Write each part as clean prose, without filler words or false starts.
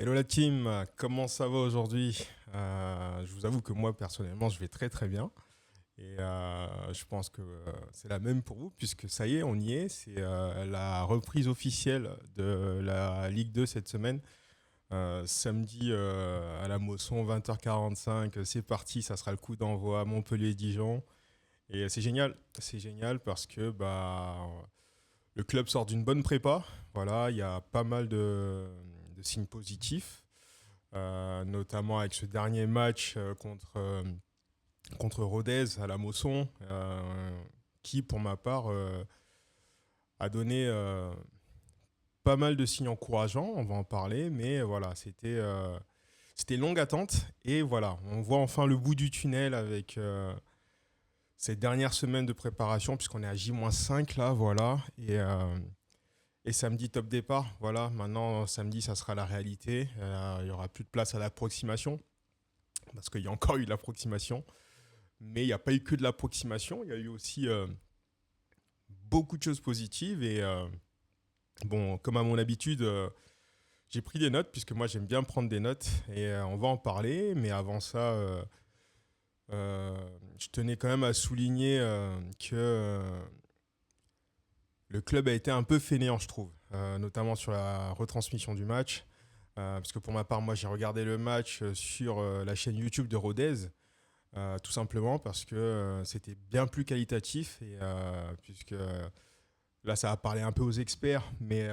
Hello la team, comment ça va aujourd'hui? Je vous avoue que moi personnellement je vais très très bien et je pense que c'est la même pour vous puisque ça y est, on y est, c'est la reprise officielle de la Ligue 2 cette semaine. Samedi à la Mosson 20h45, c'est parti, ça sera le coup d'envoi à Montpellier-Dijon et c'est génial parce que le club sort d'une bonne prépa, voilà, il y a pas mal de signes positifs. Notamment avec ce dernier match contre Rodez à la Mosson, qui, pour ma part, a donné pas mal de signes encourageants, on va en parler, mais voilà, c'était longue attente, et voilà, on voit enfin le bout du tunnel avec ces dernières semaines de préparation, puisqu'on est à J-5 là, voilà, et samedi top départ, voilà, maintenant samedi ça sera la réalité, il y aura plus de place à l'approximation, parce qu'il y a encore eu de l'approximation. Mais il n'y a pas eu que de l'approximation, il y a eu aussi beaucoup de choses positives. Et bon, comme à mon habitude, j'ai pris des notes, puisque moi j'aime bien prendre des notes, et on va en parler. Mais avant ça, je tenais quand même à souligner que le club a été un peu fainéant, je trouve, notamment sur la retransmission du match. Parce que pour ma part, moi j'ai regardé le match sur la chaîne YouTube de Rodez. Tout simplement parce que c'était bien plus qualitatif et puisque là ça a parlé un peu aux experts, mais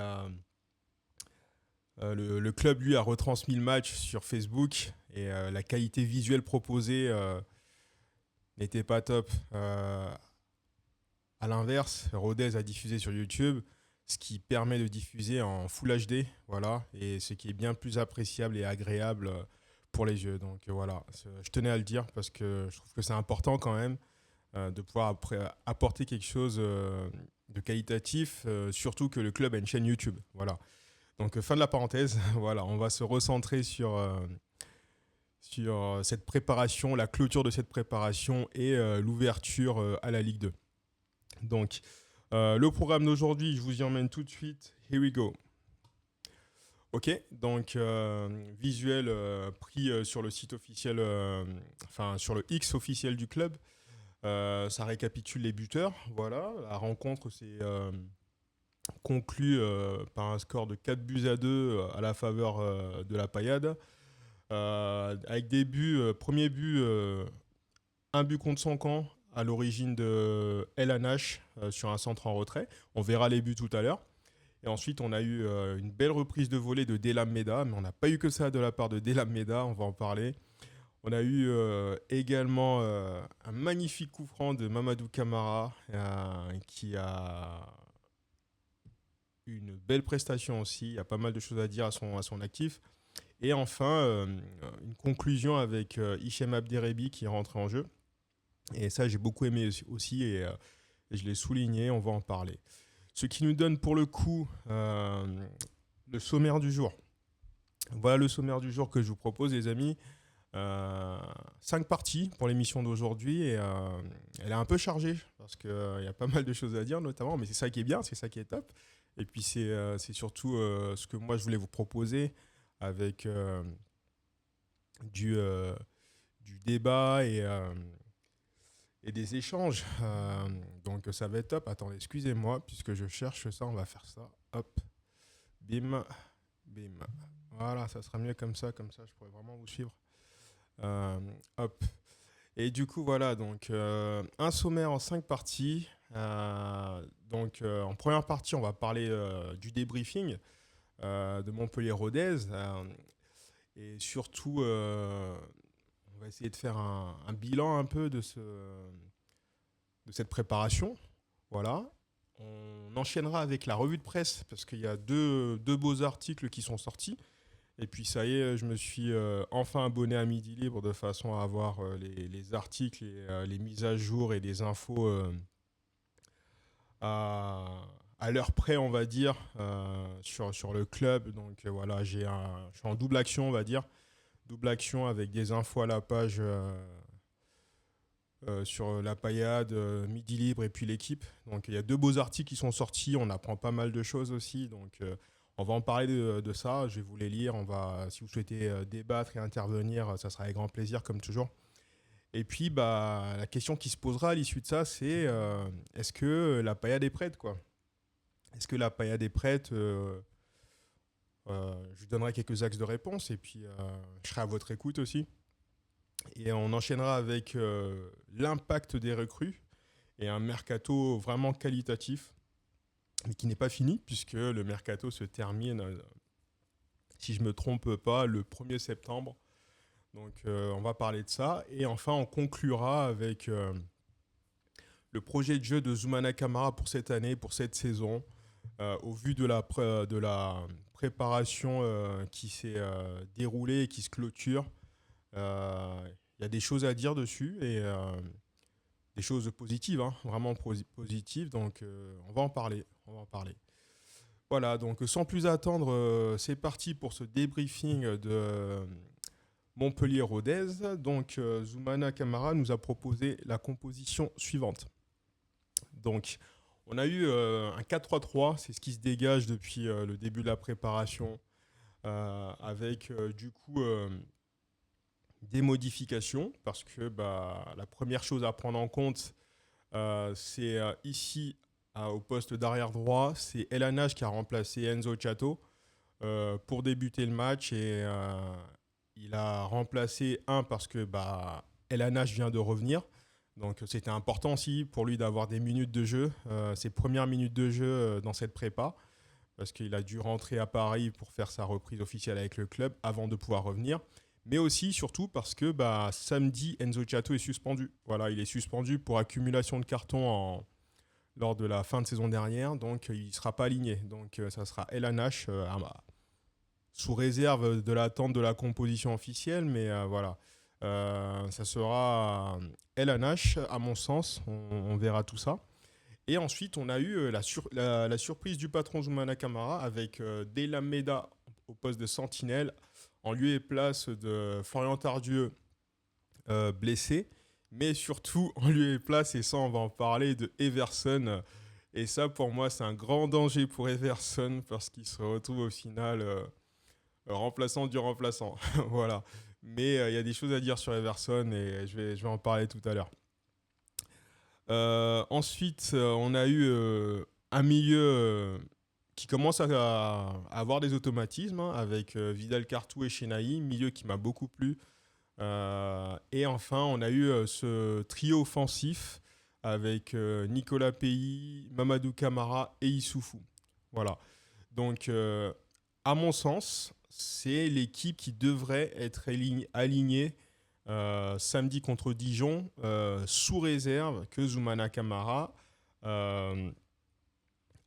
le club lui a retransmis le match sur Facebook et la qualité visuelle proposée n'était pas top. À l'inverse, Rodez a diffusé sur YouTube, ce qui permet de diffuser en Full HD, voilà, et ce qui est bien plus appréciable et agréable pour les yeux. Donc voilà, je tenais à le dire parce que je trouve que c'est important quand même de pouvoir apporter quelque chose de qualitatif, surtout que le club a une chaîne YouTube. Voilà. Donc fin de la parenthèse, voilà, on va se recentrer sur cette préparation, la clôture de cette préparation et l'ouverture à la Ligue 2. Donc le programme d'aujourd'hui, je vous y emmène tout de suite. Here we go. Ok, donc visuel pris sur le site officiel, enfin sur le X officiel du club. Ça récapitule les buteurs. Voilà, la rencontre s'est conclue par un score de 4 buts à 2 à la faveur de la paillade. Avec des buts, premier but, un but contre son camp à l'origine de El Anash sur un centre en retrait. On verra les buts tout à l'heure. Et ensuite, on a eu une belle reprise de volée de Delam Meda, mais on n'a pas eu que ça de la part de Delam Meda, on va en parler. On a eu également un magnifique coup franc de Mamadou Camara qui a eu une belle prestation aussi. Il y a pas mal de choses à dire à son actif. Et enfin, une conclusion avec Hichem Abderrebi qui est rentré en jeu. Et ça, j'ai beaucoup aimé aussi et je l'ai souligné, on va en parler. Ce qui nous donne pour le coup le sommaire du jour. Voilà le sommaire du jour que je vous propose, les amis. 5 parties pour l'émission d'aujourd'hui et elle est un peu chargée parce qu'il y a pas mal de choses à dire notamment, mais c'est ça qui est bien, c'est ça qui est top. Et puis c'est surtout ce que moi je voulais vous proposer avec du, euh, du débat et des échanges. Donc ça va être top. Attendez, excusez-moi, puisque je cherche ça, on va faire ça. Hop, bim, bim. Voilà, ça sera mieux comme ça je pourrais vraiment vous suivre. Euh, Hop. Et du coup, voilà, donc un sommaire en 5 parties. Donc en première partie, on va parler du débriefing de Montpellier-Rodez. Et surtout, on va essayer de faire un bilan un peu de cette préparation. Voilà. On enchaînera avec la revue de presse parce qu'il y a deux beaux articles qui sont sortis. Et puis ça y est, je me suis enfin abonné à Midi Libre de façon à avoir les articles et les mises à jour et les infos à, à l'heure près, on va dire, sur le club. Donc voilà, je suis en double action, on va dire. Double action avec des infos à la page sur la paillade, Midi Libre et puis l'équipe. Donc il y a deux beaux articles qui sont sortis, on apprend pas mal de choses aussi. Donc On va en parler de ça, je vais vous les lire. Si vous souhaitez débattre et intervenir, ça sera avec grand plaisir, comme toujours. Et puis, la question qui se posera à l'issue de ça, c'est est-ce que la paillade est prête, quoi? Est-ce que la paillade est prête? Je vous donnerai quelques axes de réponse et puis je serai à votre écoute aussi. Et on enchaînera avec l'impact des recrues et un mercato vraiment qualitatif, mais qui n'est pas fini, puisque le mercato se termine, si je ne me trompe pas, le 1er septembre. Donc on va parler de ça. Et enfin, on conclura avec le projet de jeu de Zoumana Camara pour cette année, pour cette saison, au vu de la préparation qui s'est déroulée et qui se clôture. Il y a des choses à dire dessus et des choses positives, hein, vraiment positives. Donc on va en parler. Voilà, donc sans plus attendre, c'est parti pour ce débriefing de Montpellier-Rodez. Donc Zoumana Camara nous a proposé la composition suivante. Donc on a eu un 4-3-3, c'est ce qui se dégage depuis le début de la préparation, avec du coup des modifications, parce que la première chose à prendre en compte, c'est ici, au poste d'arrière droit, c'est El Hanach qui a remplacé Enzo Chato pour débuter le match. Et il a remplacé parce que El Hanach vient de revenir. Donc c'était important aussi pour lui d'avoir des minutes de jeu, ses premières minutes de jeu dans cette prépa, parce qu'il a dû rentrer à Paris pour faire sa reprise officielle avec le club avant de pouvoir revenir. Mais aussi, surtout, parce que samedi, Enzo Chato est suspendu. Voilà, il est suspendu pour accumulation de cartons lors de la fin de saison dernière, donc il ne sera pas aligné. Donc ça sera El Hanach, sous réserve de l'attente de la composition officielle, mais voilà. Ça sera El Hanach, à mon sens, on verra tout ça. Et ensuite, on a eu la surprise du patron Zoumana Camara avec Deylam Meda au poste de sentinelle, en lieu et place de Florian Tardieu, blessé, mais surtout en lieu et place, et ça on va en parler, de Everson. Et ça, pour moi, c'est un grand danger pour Everson, parce qu'il se retrouve au final remplaçant du remplaçant. Voilà. Mais il y a des choses à dire sur Everson, et je vais en parler tout à l'heure. Ensuite, on a eu un milieu qui commence à avoir des automatismes, hein, avec Vidal Cartou et Chenahi, milieu qui m'a beaucoup plu. Et enfin, on a eu ce trio offensif avec Nicolas Peilly, Mamadou Camara et Issoufou. Voilà. Donc, à mon sens, c'est l'équipe qui devrait être alignée samedi contre Dijon, sous réserve que Zoumana Camara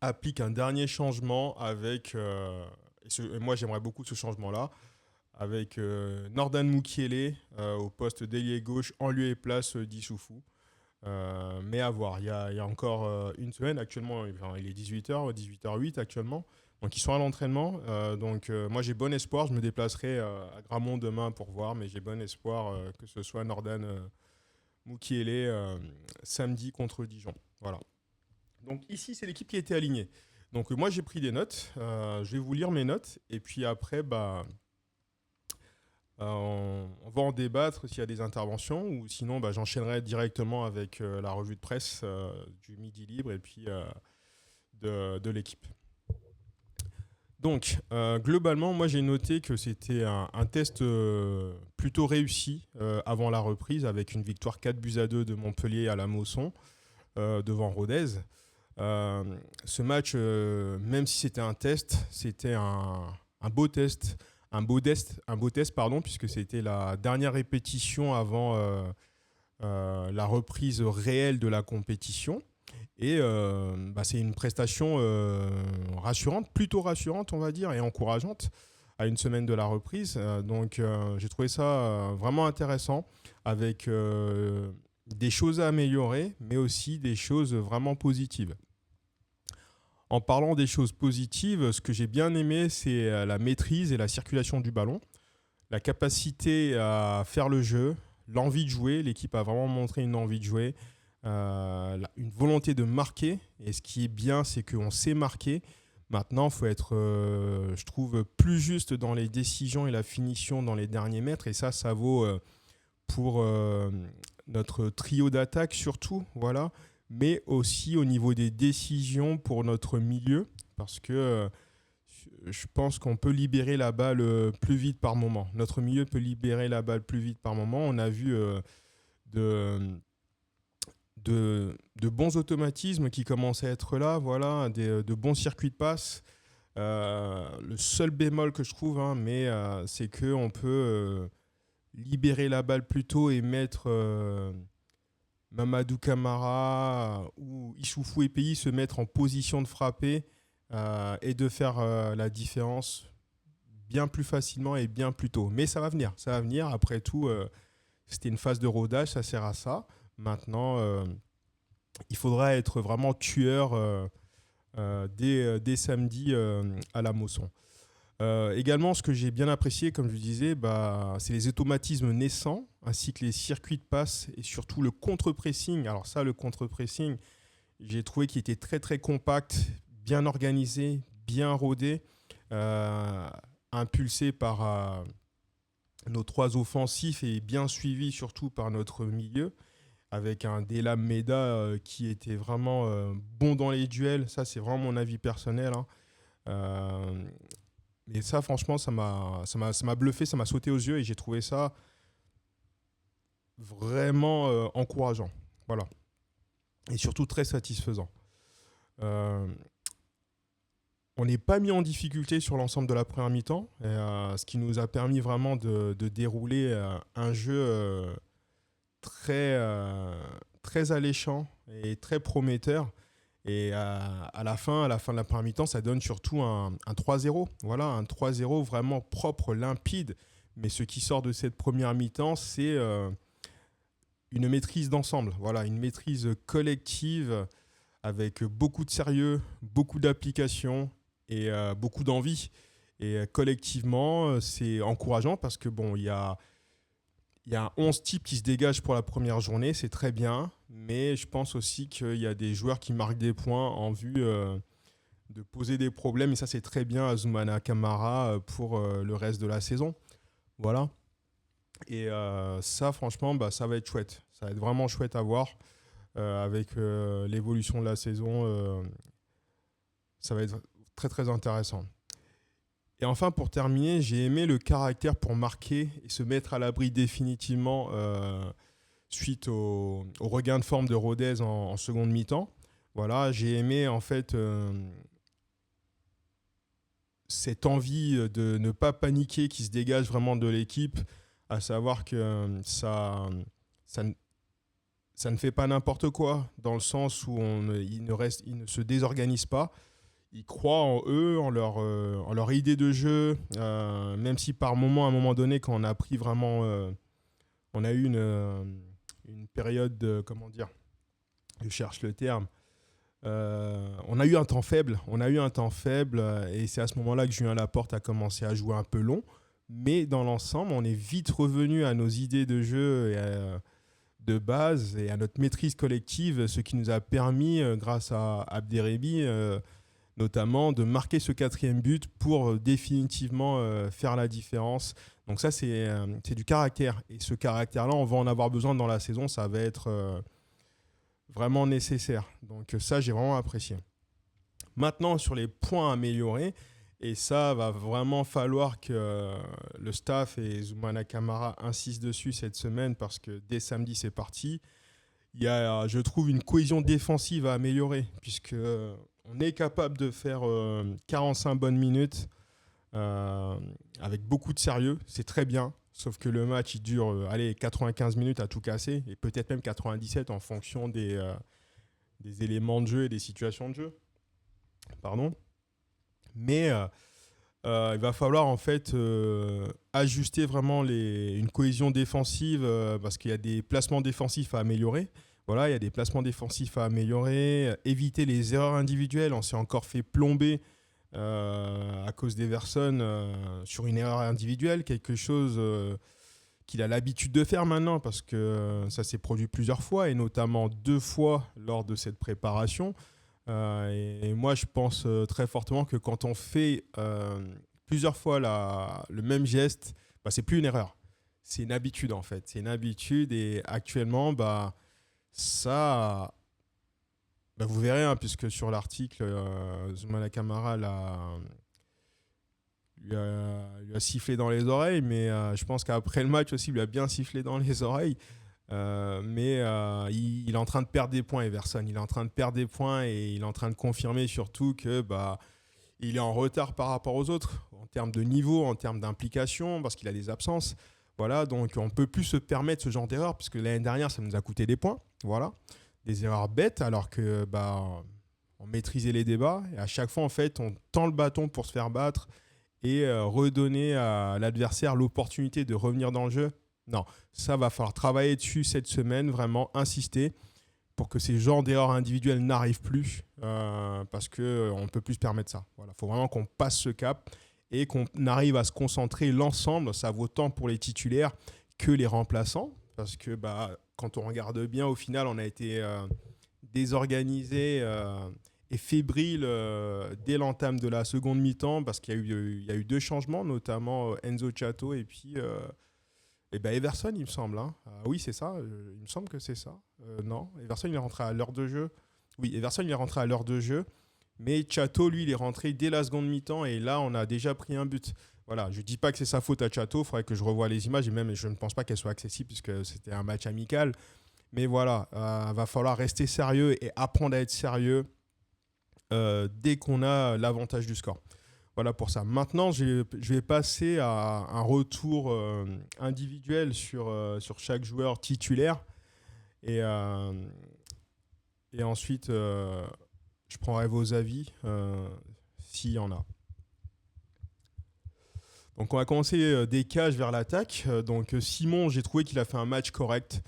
applique un dernier changement avec, et moi j'aimerais beaucoup ce changement-là, avec Nordan Mukiele au poste d'ailier gauche en lieu et place d'Issoufou. Mais à voir, il y a encore une semaine actuellement, il est 18h, 18h08 actuellement, donc ils sont à l'entraînement. Donc moi j'ai bon espoir, je me déplacerai à Gramont demain pour voir, mais j'ai bon espoir que ce soit Nordan Mukiele samedi contre Dijon. Voilà. Donc ici, c'est l'équipe qui a été alignée. Donc moi, j'ai pris des notes. Je vais vous lire mes notes. Et puis après, on va en débattre s'il y a des interventions. Ou sinon, j'enchaînerai directement avec la revue de presse du Midi Libre et puis de l'équipe. Donc, globalement, moi, j'ai noté que c'était un test plutôt réussi avant la reprise, avec une victoire 4-2 de Montpellier à la Mosson devant Rodez. Ce match, même si c'était un test, c'était un beau test, puisque c'était la dernière répétition avant la reprise réelle de la compétition. Et c'est une prestation rassurante, plutôt rassurante, on va dire, et encourageante à une semaine de la reprise. Donc j'ai trouvé ça vraiment intéressant, avec des choses à améliorer, mais aussi des choses vraiment positives. En parlant des choses positives, ce que j'ai bien aimé, c'est la maîtrise et la circulation du ballon, la capacité à faire le jeu, l'envie de jouer. L'équipe a vraiment montré une envie de jouer, une volonté de marquer. Et ce qui est bien, c'est qu'on sait marquer, Maintenant, il faut être, je trouve, plus juste dans les décisions et la finition dans les derniers mètres. Et ça vaut pour notre trio d'attaque surtout, voilà, mais aussi au niveau des décisions pour notre milieu, parce que je pense qu'on peut libérer la balle plus vite par moment. Notre milieu peut libérer la balle plus vite par moment. On a vu de, de bons automatismes qui commencent à être là, voilà, de bons circuits de passe. Le seul bémol que je trouve, hein, mais c'est qu'on peut libérer la balle plus tôt et mettre Mamadou Camara ou Issoufou et Pays se mettre en position de frapper et de faire la différence bien plus facilement et bien plus tôt. Mais ça va venir, ça va venir. Après tout, c'était une phase de rodage, ça sert à ça. Maintenant, il faudra être vraiment tueur dès samedi à la Mosson. Également, ce que j'ai bien apprécié, comme je disais, c'est les automatismes naissants, ainsi que les circuits de passe et surtout le contre-pressing. Alors ça, le contre-pressing, j'ai trouvé qu'il était très très compact, bien organisé, bien rodé, impulsé par nos trois offensifs et bien suivi surtout par notre milieu, avec un Delam Meda qui était vraiment bon dans les duels. Ça, c'est vraiment mon avis personnel, hein. Mais ça, franchement, ça m'a bluffé, ça m'a sauté aux yeux et j'ai trouvé ça vraiment encourageant. Voilà. Et surtout très satisfaisant. On n'est pas mis en difficulté sur l'ensemble de la première mi-temps, ce qui nous a permis vraiment de dérouler un jeu très alléchant et très prometteur. Et à la fin de la première mi-temps, ça donne surtout un 3-0. Voilà, un 3-0 vraiment propre, limpide. Mais ce qui sort de cette première mi-temps, c'est une maîtrise d'ensemble. Voilà, une maîtrise collective avec beaucoup de sérieux, beaucoup d'application et beaucoup d'envie. Et collectivement, c'est encourageant parce que bon, il y a 11 types qui se dégagent pour la première journée, c'est très bien, mais je pense aussi qu'il y a des joueurs qui marquent des points en vue de poser des problèmes, et ça c'est très bien à Zoumana Camara pour le reste de la saison. Voilà. Et ça, franchement, ça va être chouette. Ça va être vraiment chouette à voir avec l'évolution de la saison. Ça va être très très intéressant. Et enfin, pour terminer, j'ai aimé le caractère pour marquer et se mettre à l'abri définitivement suite au regain de forme de Rodez en seconde mi-temps. Voilà, j'ai aimé en fait cette envie de ne pas paniquer qui se dégage vraiment de l'équipe, à savoir que ça ne fait pas n'importe quoi, dans le sens où ils ne se désorganisent pas. Ils croient en eux, en leur idée de jeu, même si par moment, à un moment donné, quand on a pris vraiment... on a eu une période de... Comment dire ? Je cherche le terme. On a eu un temps faible. Et c'est à ce moment-là que Julien Laporte a commencé à jouer un peu long. Mais dans l'ensemble, on est vite revenu à nos idées de jeu et de base et à notre maîtrise collective, ce qui nous a permis, grâce à Abderrehbi, notamment de marquer ce 4e but pour définitivement faire la différence. Donc ça, c'est du caractère. Et ce caractère-là, on va en avoir besoin dans la saison. Ça va être vraiment nécessaire. Donc ça, j'ai vraiment apprécié. Maintenant, sur les points à améliorer, et ça va vraiment falloir que le staff et Zoumana Camara insistent dessus cette semaine parce que dès samedi, c'est parti. Il y a, je trouve, une cohésion défensive à améliorer puisque on est capable de faire 45 bonnes minutes avec beaucoup de sérieux. C'est très bien. Sauf que le match, il dure 95 minutes à tout casser et peut-être même 97 en fonction des éléments de jeu et des situations de jeu. Pardon. Mais il va falloir en fait ajuster vraiment une cohésion défensive parce qu'il y a des placements défensifs à améliorer. Voilà, il y a des placements défensifs à améliorer, éviter les erreurs individuelles. On s'est encore fait plomber à cause d'Everson sur une erreur individuelle, quelque chose qu'il a l'habitude de faire maintenant parce que ça s'est produit plusieurs fois et notamment 2 fois lors de cette préparation. Et moi, je pense très fortement que quand on fait plusieurs fois le même geste, bah, c'est plus une erreur. C'est une habitude en fait. C'est une habitude et actuellement, bah, ça, bah, vous verrez, hein, puisque sur l'article, Zoumana Camara lui a sifflé dans les oreilles, mais je pense qu'après le match aussi, il lui a bien sifflé dans les oreilles. Mais il est en train de perdre des points, Everson. Il est en train de perdre des points et il est en train de confirmer surtout que bah, il est en retard par rapport aux autres en termes de niveau, en termes d'implication, parce qu'il a des absences. Voilà, donc on ne peut plus se permettre ce genre d'erreur, puisque l'année dernière, ça nous a coûté des points. Voilà, des erreurs bêtes, alors que bah, on maîtrisait les débats. Et à chaque fois, en fait, on tend le bâton pour se faire battre et redonner à l'adversaire l'opportunité de revenir dans le jeu. Non, ça va falloir travailler dessus cette semaine, vraiment insister pour que ces genres d'erreurs individuelles n'arrivent plus, parce qu'on ne peut plus se permettre ça. Voilà, faut vraiment qu'on passe ce cap et qu'on arrive à se concentrer l'ensemble. Ça vaut tant pour les titulaires que les remplaçants, parce que bah, quand on regarde bien, au final, on a été désorganisé et fébrile dès l'entame de la seconde mi-temps, parce qu'il y a eu deux changements, notamment Enzo Chato et ben Everson, il me semble. Hein. Oui, c'est ça. Il me semble que c'est ça. Non, Everson, il est rentré à l'heure de jeu. Oui, Everson, il est rentré à l'heure de jeu. Mais Chato, lui, il est rentré dès la seconde mi-temps. Et là, on a déjà pris un but. Voilà, je ne dis pas que c'est sa faute à Chato. Il faudrait que je revoie les images. Et même, je ne pense pas qu'elles soient accessibles puisque c'était un match amical. Mais voilà, va falloir rester sérieux et apprendre à être sérieux dès qu'on a l'avantage du score. Voilà pour ça. Maintenant, je vais passer à un retour individuel sur chaque joueur titulaire. Et, euh, et ensuite, je prendrai vos avis s'il y en a. Donc, on va commencer des cages vers l'attaque. Donc, Simon, j'ai trouvé qu'il a fait un match correct.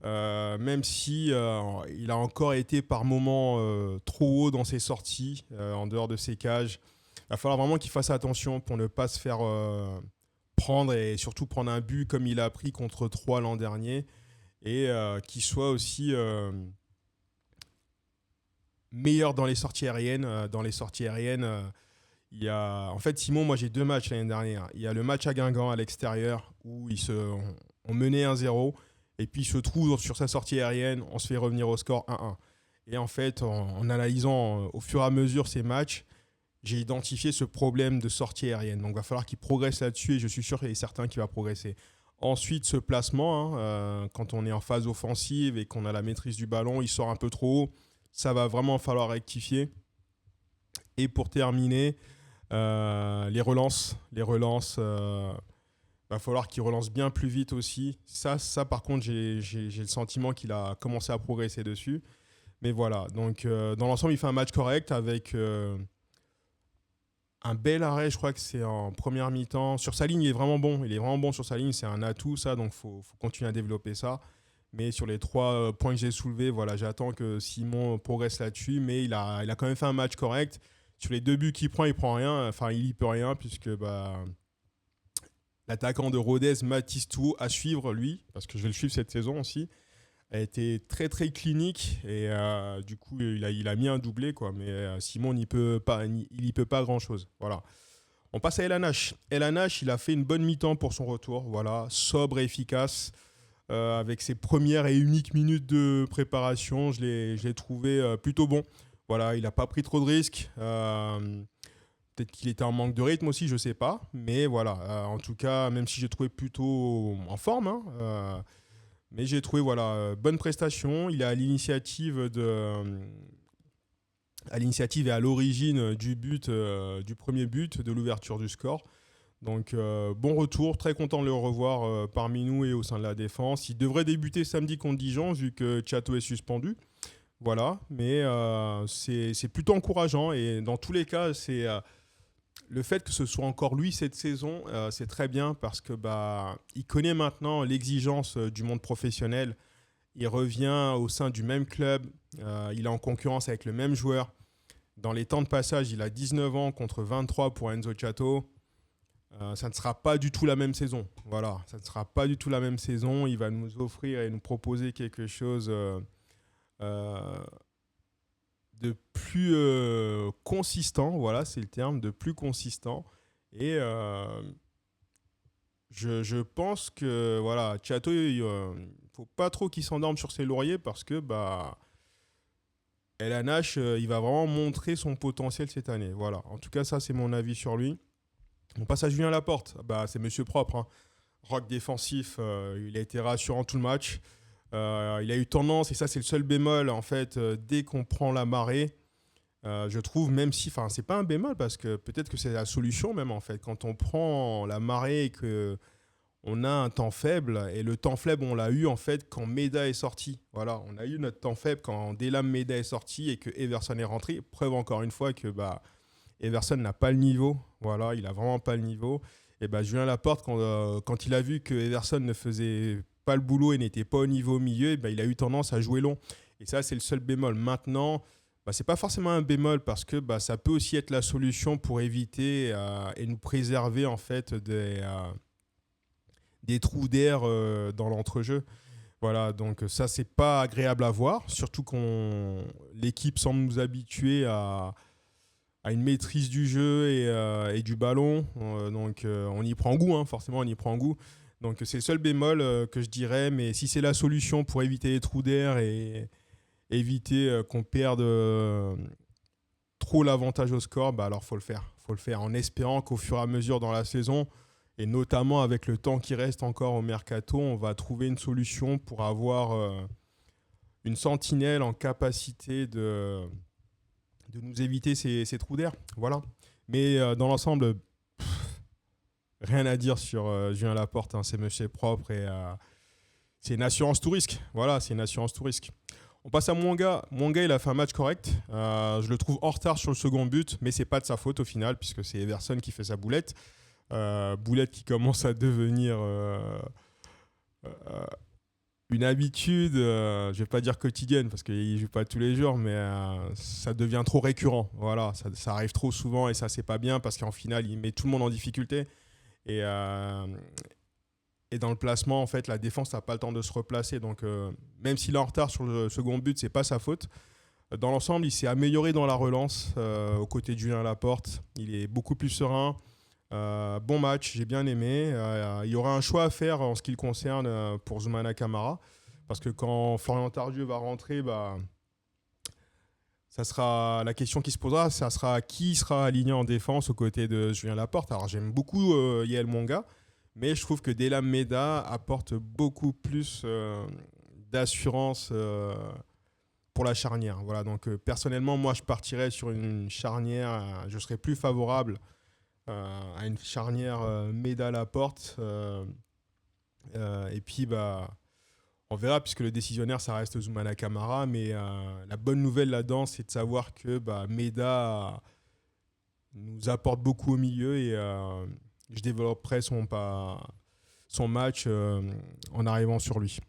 Même si il a encore été par moments trop haut dans ses sorties, en dehors de ses cages. Il va falloir vraiment qu'il fasse attention pour ne pas se faire prendre et surtout prendre un but comme il a pris contre 3 l'an dernier et qu'il soit aussi meilleur dans les sorties aériennes. Dans les sorties aériennes, il y a... En fait, Simon, moi j'ai deux matchs l'année dernière. Il y a le match à Guingamp à l'extérieur où on menait 1-0 et puis il se trouve sur sa sortie aérienne, on se fait revenir au score 1-1. Et en fait, en analysant au fur et à mesure ces matchs, j'ai identifié ce problème de sortie aérienne. Donc il va falloir qu'il progresse là-dessus et je suis sûr qu'il est certain qu'il va progresser. Ensuite, ce placement, hein, quand on est en phase offensive et qu'on a la maîtrise du ballon, il sort un peu trop haut. Ça va vraiment falloir rectifier. Et pour terminer, les relances. Va falloir qu'il relance bien plus vite aussi. Ça par contre, j'ai le sentiment qu'il a commencé à progresser dessus. Mais voilà, donc dans l'ensemble, il fait un match correct avec un bel arrêt, je crois que c'est en première mi-temps. Sur sa ligne, il est vraiment bon. Il est vraiment bon sur sa ligne, c'est un atout, ça, donc faut continuer à développer ça. Mais sur les trois points que j'ai soulevés, voilà, j'attends que Simon progresse là-dessus. Mais il a quand même fait un match correct. Sur les deux buts qu'il prend, il prend rien. Enfin, il y peut rien, puisque bah, l'attaquant de Rodez, Matistou, à suivre, lui, parce que je vais le suivre cette saison aussi, a été très très clinique et du coup il a mis un doublé quoi, mais Simon n'y peut pas, il n'y peut pas grand chose. Voilà. On passe à Elanash. Elanash, il a fait une bonne mi-temps pour son retour, voilà, sobre et efficace. Avec ses premières et uniques minutes de préparation, je l'ai trouvé plutôt bon. Voilà, il n'a pas pris trop de risques. Peut-être qu'il était en manque de rythme aussi, je ne sais pas. Mais voilà, en tout cas, même si j'ai trouvé plutôt en forme, hein, mais j'ai trouvé voilà, bonne prestation. Il est à l'initiative et à l'origine du but, du premier but, de l'ouverture du score. Donc bon retour, très content de le revoir parmi nous et au sein de la défense. Il devrait débuter samedi contre Dijon vu que Chato est suspendu. Voilà, mais c'est plutôt encourageant et dans tous les cas, c'est le fait que ce soit encore lui cette saison, c'est très bien parce que bah, il connaît maintenant l'exigence du monde professionnel. Il revient au sein du même club, il est en concurrence avec le même joueur. Dans les temps de passage, il a 19 ans contre 23 pour Enzo Chato. Ça ne sera pas du tout la même saison. Voilà, ça ne sera pas du tout la même saison. Il va nous offrir et nous proposer quelque chose euh, de plus consistant, voilà, c'est le terme, de plus consistant. Et je pense que voilà, Chato, il faut pas trop qu'il s'endorme sur ses lauriers parce que bah LNH, il va vraiment montrer son potentiel cette année. Voilà. En tout cas, ça c'est mon avis sur lui. On passe à Julien Laporte. Bah c'est Monsieur propre. Hein. Rock défensif, il a été rassurant tout le match. Il a eu tendance, et ça c'est le seul bémol en fait, dès qu'on prend la marée, je trouve, même si, enfin, c'est pas un bémol parce que peut-être que c'est la solution même en fait. Quand on prend la marée et que on a un temps faible, et le temps faible, on l'a eu en fait quand Meda est sorti. Voilà, on a eu notre temps faible quand Delam Meda est sorti et que Everson est rentré. Preuve encore une fois que bah, Everson n'a pas le niveau. Voilà, il a vraiment pas le niveau. Et bah, Julien Laporte, quand il a vu que Everson ne faisait pas le boulot et n'était pas au niveau au milieu, et bah, il a eu tendance à jouer long. Et ça, c'est le seul bémol. Maintenant, bah, c'est pas forcément un bémol parce que bah, ça peut aussi être la solution pour éviter et nous préserver en fait des trous d'air dans l'entrejeu. Voilà, donc ça, c'est pas agréable à voir, surtout qu'on l'équipe semble nous habituer à une maîtrise du jeu et du ballon. Donc on y prend goût, hein, forcément, on y prend goût. Donc c'est le seul bémol que je dirais, mais si c'est la solution pour éviter les trous d'air et éviter qu'on perde trop l'avantage au score, bah alors faut le faire. Faut le faire en espérant qu'au fur et à mesure dans la saison, et notamment avec le temps qui reste encore au mercato, on va trouver une solution pour avoir une sentinelle en capacité de nous éviter ces trous d'air. Voilà. Mais dans l'ensemble, rien à dire sur Julien Laporte. Hein, c'est monsieur propre et c'est une assurance tout risque. Voilà, c'est une assurance tout risque. On passe à Mwanga. Mwanga, il a fait un match correct. Je le trouve en retard sur le second but, mais c'est pas de sa faute au final, puisque c'est Everson qui fait sa boulette. Boulette qui commence à devenir euh, une habitude, je vais pas dire quotidienne, parce qu'il joue pas tous les jours, mais ça devient trop récurrent. Voilà, ça arrive trop souvent et ça, c'est pas bien, parce qu'en finale, il met tout le monde en difficulté. Et, euh, et dans le placement, en fait, la défense n'a pas le temps de se replacer. Donc, même s'il est en retard sur le second but, c'est pas sa faute. Dans l'ensemble, il s'est amélioré dans la relance aux côtés de Julien Laporte. Il est beaucoup plus serein. Bon match, j'ai bien aimé. Il y aura un choix à faire en ce qui le concerne pour Zoumana Camara. Parce que quand Florian Tardieu va rentrer, bah, ça sera la question qui se posera, ça sera qui sera aligné en défense aux côtés de Julien Laporte. Alors j'aime beaucoup Yael Monga, mais je trouve que Delam Meda apporte beaucoup plus d'assurance pour la charnière. Voilà, donc personnellement, moi je partirais sur une charnière, je serais plus favorable à une charnière Meda-Laporte. Et puis, bah, on verra, puisque le décisionnaire, ça reste Zoumana Camara. Mais la bonne nouvelle là-dedans, c'est de savoir que bah, Meda nous apporte beaucoup au milieu et je développerai son match en arrivant sur lui.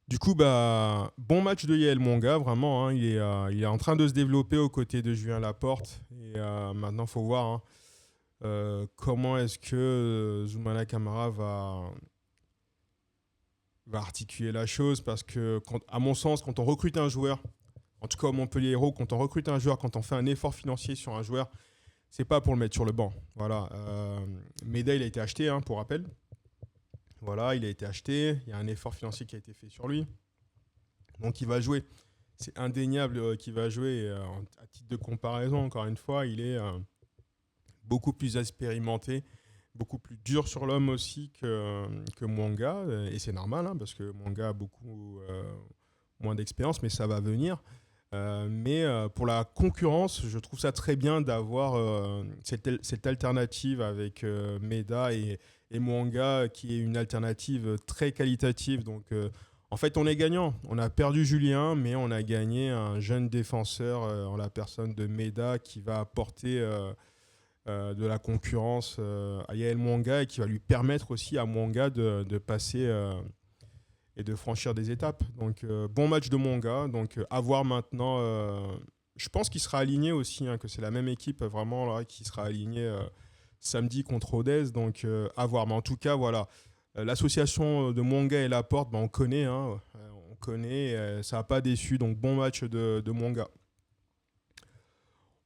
Du coup, bah, bon match de Yael Monga, vraiment. Hein, il est en train de se développer aux côtés de Julien Laporte. Et maintenant, il faut voir comment est-ce que Zoumana Camara va articuler la chose. Parce que, à mon sens, quand on recrute un joueur, en tout cas au Montpellier Hérault, quand on recrute un joueur, quand on fait un effort financier sur un joueur, c'est pas pour le mettre sur le banc. Voilà. Meda, il a été acheté, hein, pour rappel. Voilà, il a été acheté. Il y a un effort financier qui a été fait sur lui. Donc, il va jouer. C'est indéniable qu'il va jouer. Et, à titre de comparaison, encore une fois, il est beaucoup plus expérimenté, beaucoup plus dur sur l'homme aussi que Mwanga. Et c'est normal, hein, parce que Mwanga a beaucoup moins d'expérience, mais ça va venir. Mais pour la concurrence, je trouve ça très bien d'avoir cette alternative avec Meda et Mwanga, qui est une alternative très qualitative. Donc, en fait, on est gagnant. On a perdu Julien, mais on a gagné un jeune défenseur en la personne de Meda qui va apporter de la concurrence à Yael Mwanga et qui va lui permettre aussi à Mwanga de passer et de franchir des étapes. Donc, bon match de Mwanga. Donc, à voir maintenant. Je pense qu'il sera aligné aussi, hein, que c'est la même équipe vraiment là, qui sera alignée samedi contre Rodez. Donc, à voir. Mais en tout cas, voilà. L'association de Mwanga et Laporte, on connaît. Hein, on on connaît, ça n'a pas déçu, donc bon match de mon gars.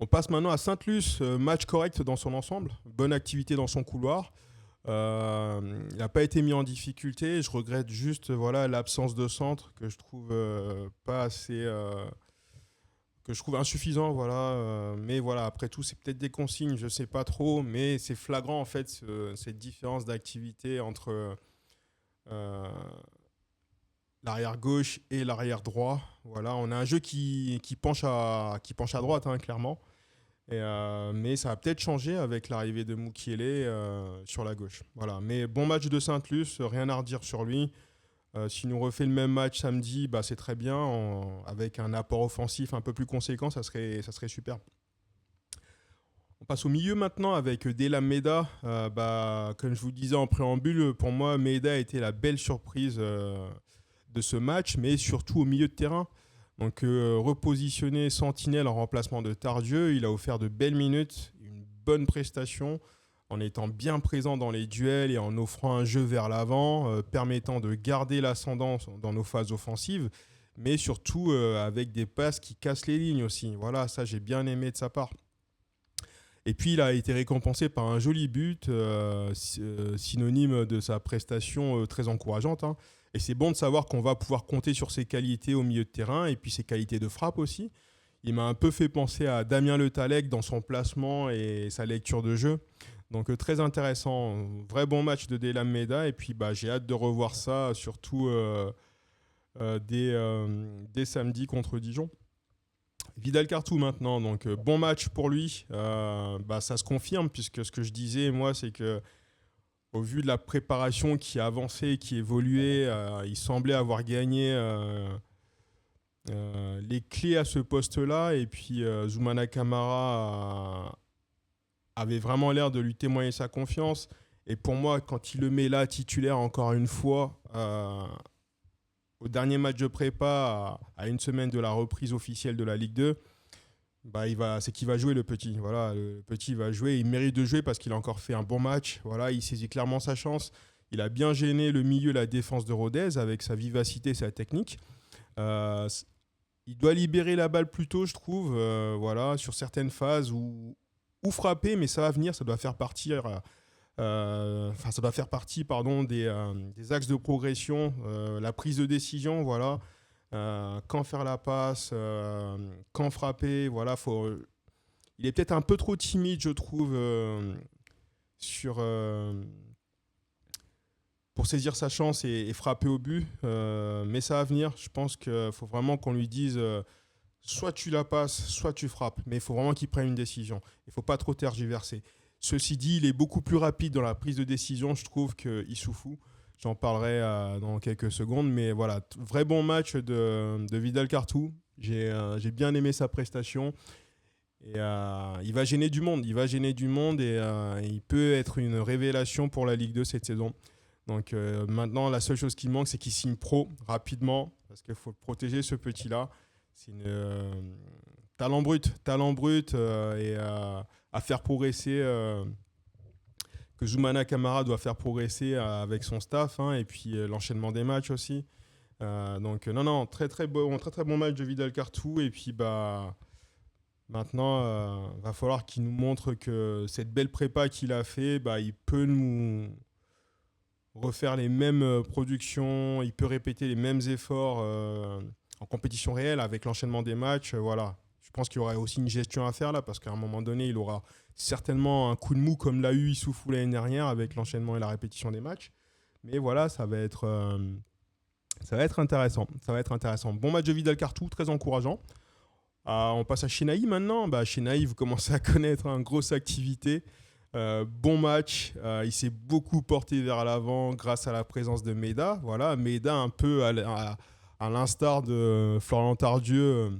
On passe maintenant à Sainte-Luce, match correct dans son ensemble, bonne activité dans son couloir. Il n'a pas été mis en difficulté, je regrette juste voilà, l'absence de centre que je trouve pas assez... que je trouve insuffisant, voilà. Mais voilà, après tout, c'est peut-être des consignes, je sais pas trop, mais c'est flagrant en fait cette différence d'activité entre l'arrière gauche et l'arrière droit. Voilà, on a un jeu qui penche à droite, hein, clairement. Mais ça a peut-être changé avec l'arrivée de Mukiele sur la gauche. Voilà. Mais bon match de Sainte-Luce, rien à redire sur lui. S'il nous refait le même match samedi, bah, c'est très bien. Avec un apport offensif un peu plus conséquent, ça serait super. On passe au milieu maintenant avec Delam Meda. Comme je vous le disais en préambule, pour moi, Meda a été la belle surprise de ce match, mais surtout au milieu de terrain. Donc repositionné Sentinelle en remplacement de Tardieu, il a offert de belles minutes, une bonne prestation, en étant bien présent dans les duels et en offrant un jeu vers l'avant, permettant de garder l'ascendance dans nos phases offensives, mais surtout avec des passes qui cassent les lignes aussi. Voilà, ça j'ai bien aimé de sa part. Et puis il a été récompensé par un joli but, synonyme de sa prestation très encourageante, hein. Et c'est bon de savoir qu'on va pouvoir compter sur ses qualités au milieu de terrain et puis ses qualités de frappe aussi. Il m'a un peu fait penser à Damien Le Tallec dans son placement et sa lecture de jeu. Donc très intéressant, vrai bon match de Delam Meda. Et puis j'ai hâte de revoir ça, surtout dès samedi contre Dijon. Vidal Cartou maintenant, donc bon match pour lui. Ça se confirme puisque ce que je disais moi, c'est que au vu de la préparation qui a avancé, qui évoluait, il semblait avoir gagné les clés à ce poste-là. Et puis Zoumana Camara avait vraiment l'air de lui témoigner sa confiance. Et pour moi, quand il le met là, titulaire encore une fois, au dernier match de prépa, à une semaine de la reprise officielle de la Ligue 2, c'est qu'il va jouer le petit. Voilà, le petit va jouer. Il mérite de jouer parce qu'il a encore fait un bon match. Voilà, il saisit clairement sa chance. Il a bien gêné le milieu, la défense de Rodez avec sa vivacité, sa technique. Il doit libérer la balle plus tôt, je trouve. Voilà, sur certaines phases ou frapper, mais ça va venir. Ça doit faire partie. Ça doit faire partie, des axes de progression, la prise de décision, voilà. Quand faire la passe, quand frapper, voilà, il est peut-être un peu trop timide, je trouve, pour saisir sa chance et frapper au but, mais ça va venir. Je pense qu'il faut vraiment qu'on lui dise soit tu la passes, soit tu frappes, mais il faut vraiment qu'il prenne une décision. Il ne faut pas trop tergiverser. Ceci dit, il est beaucoup plus rapide dans la prise de décision, je trouve, qu'Issoufou. J'en parlerai dans quelques secondes. Mais voilà, vrai bon match de Vidal Cartou. J'ai bien aimé sa prestation. Et il va gêner du monde. Et il peut être une révélation pour la Ligue 2 cette saison. Donc maintenant, la seule chose qui manque, c'est qu'il signe pro rapidement. Parce qu'il faut protéger ce petit-là. C'est une talent brut. Et à faire progresser... que Zoumana Camara doit faire progresser avec son staff, hein, et puis l'enchaînement des matchs aussi. Non, très très bon match de Vidal Cartou. Et puis maintenant, va falloir qu'il nous montre que cette belle prépa qu'il a fait, il peut nous refaire les mêmes productions, il peut répéter les mêmes efforts en compétition réelle avec l'enchaînement des matchs. Voilà. Je pense qu'il y aura aussi une gestion à faire là, parce qu'à un moment donné, il aura certainement un coup de mou comme l'a eu Issoufou l'année dernière avec l'enchaînement et la répétition des matchs. Mais voilà, ça va être intéressant. Bon match de Vidal Cartou, très encourageant. On passe à Chenaï maintenant. Chenaï, vous commencez à connaître une grosse activité. Bon match. Il s'est beaucoup porté vers l'avant grâce à la présence de Meda. Voilà, Meda un peu à l'instar de Florian Tardieu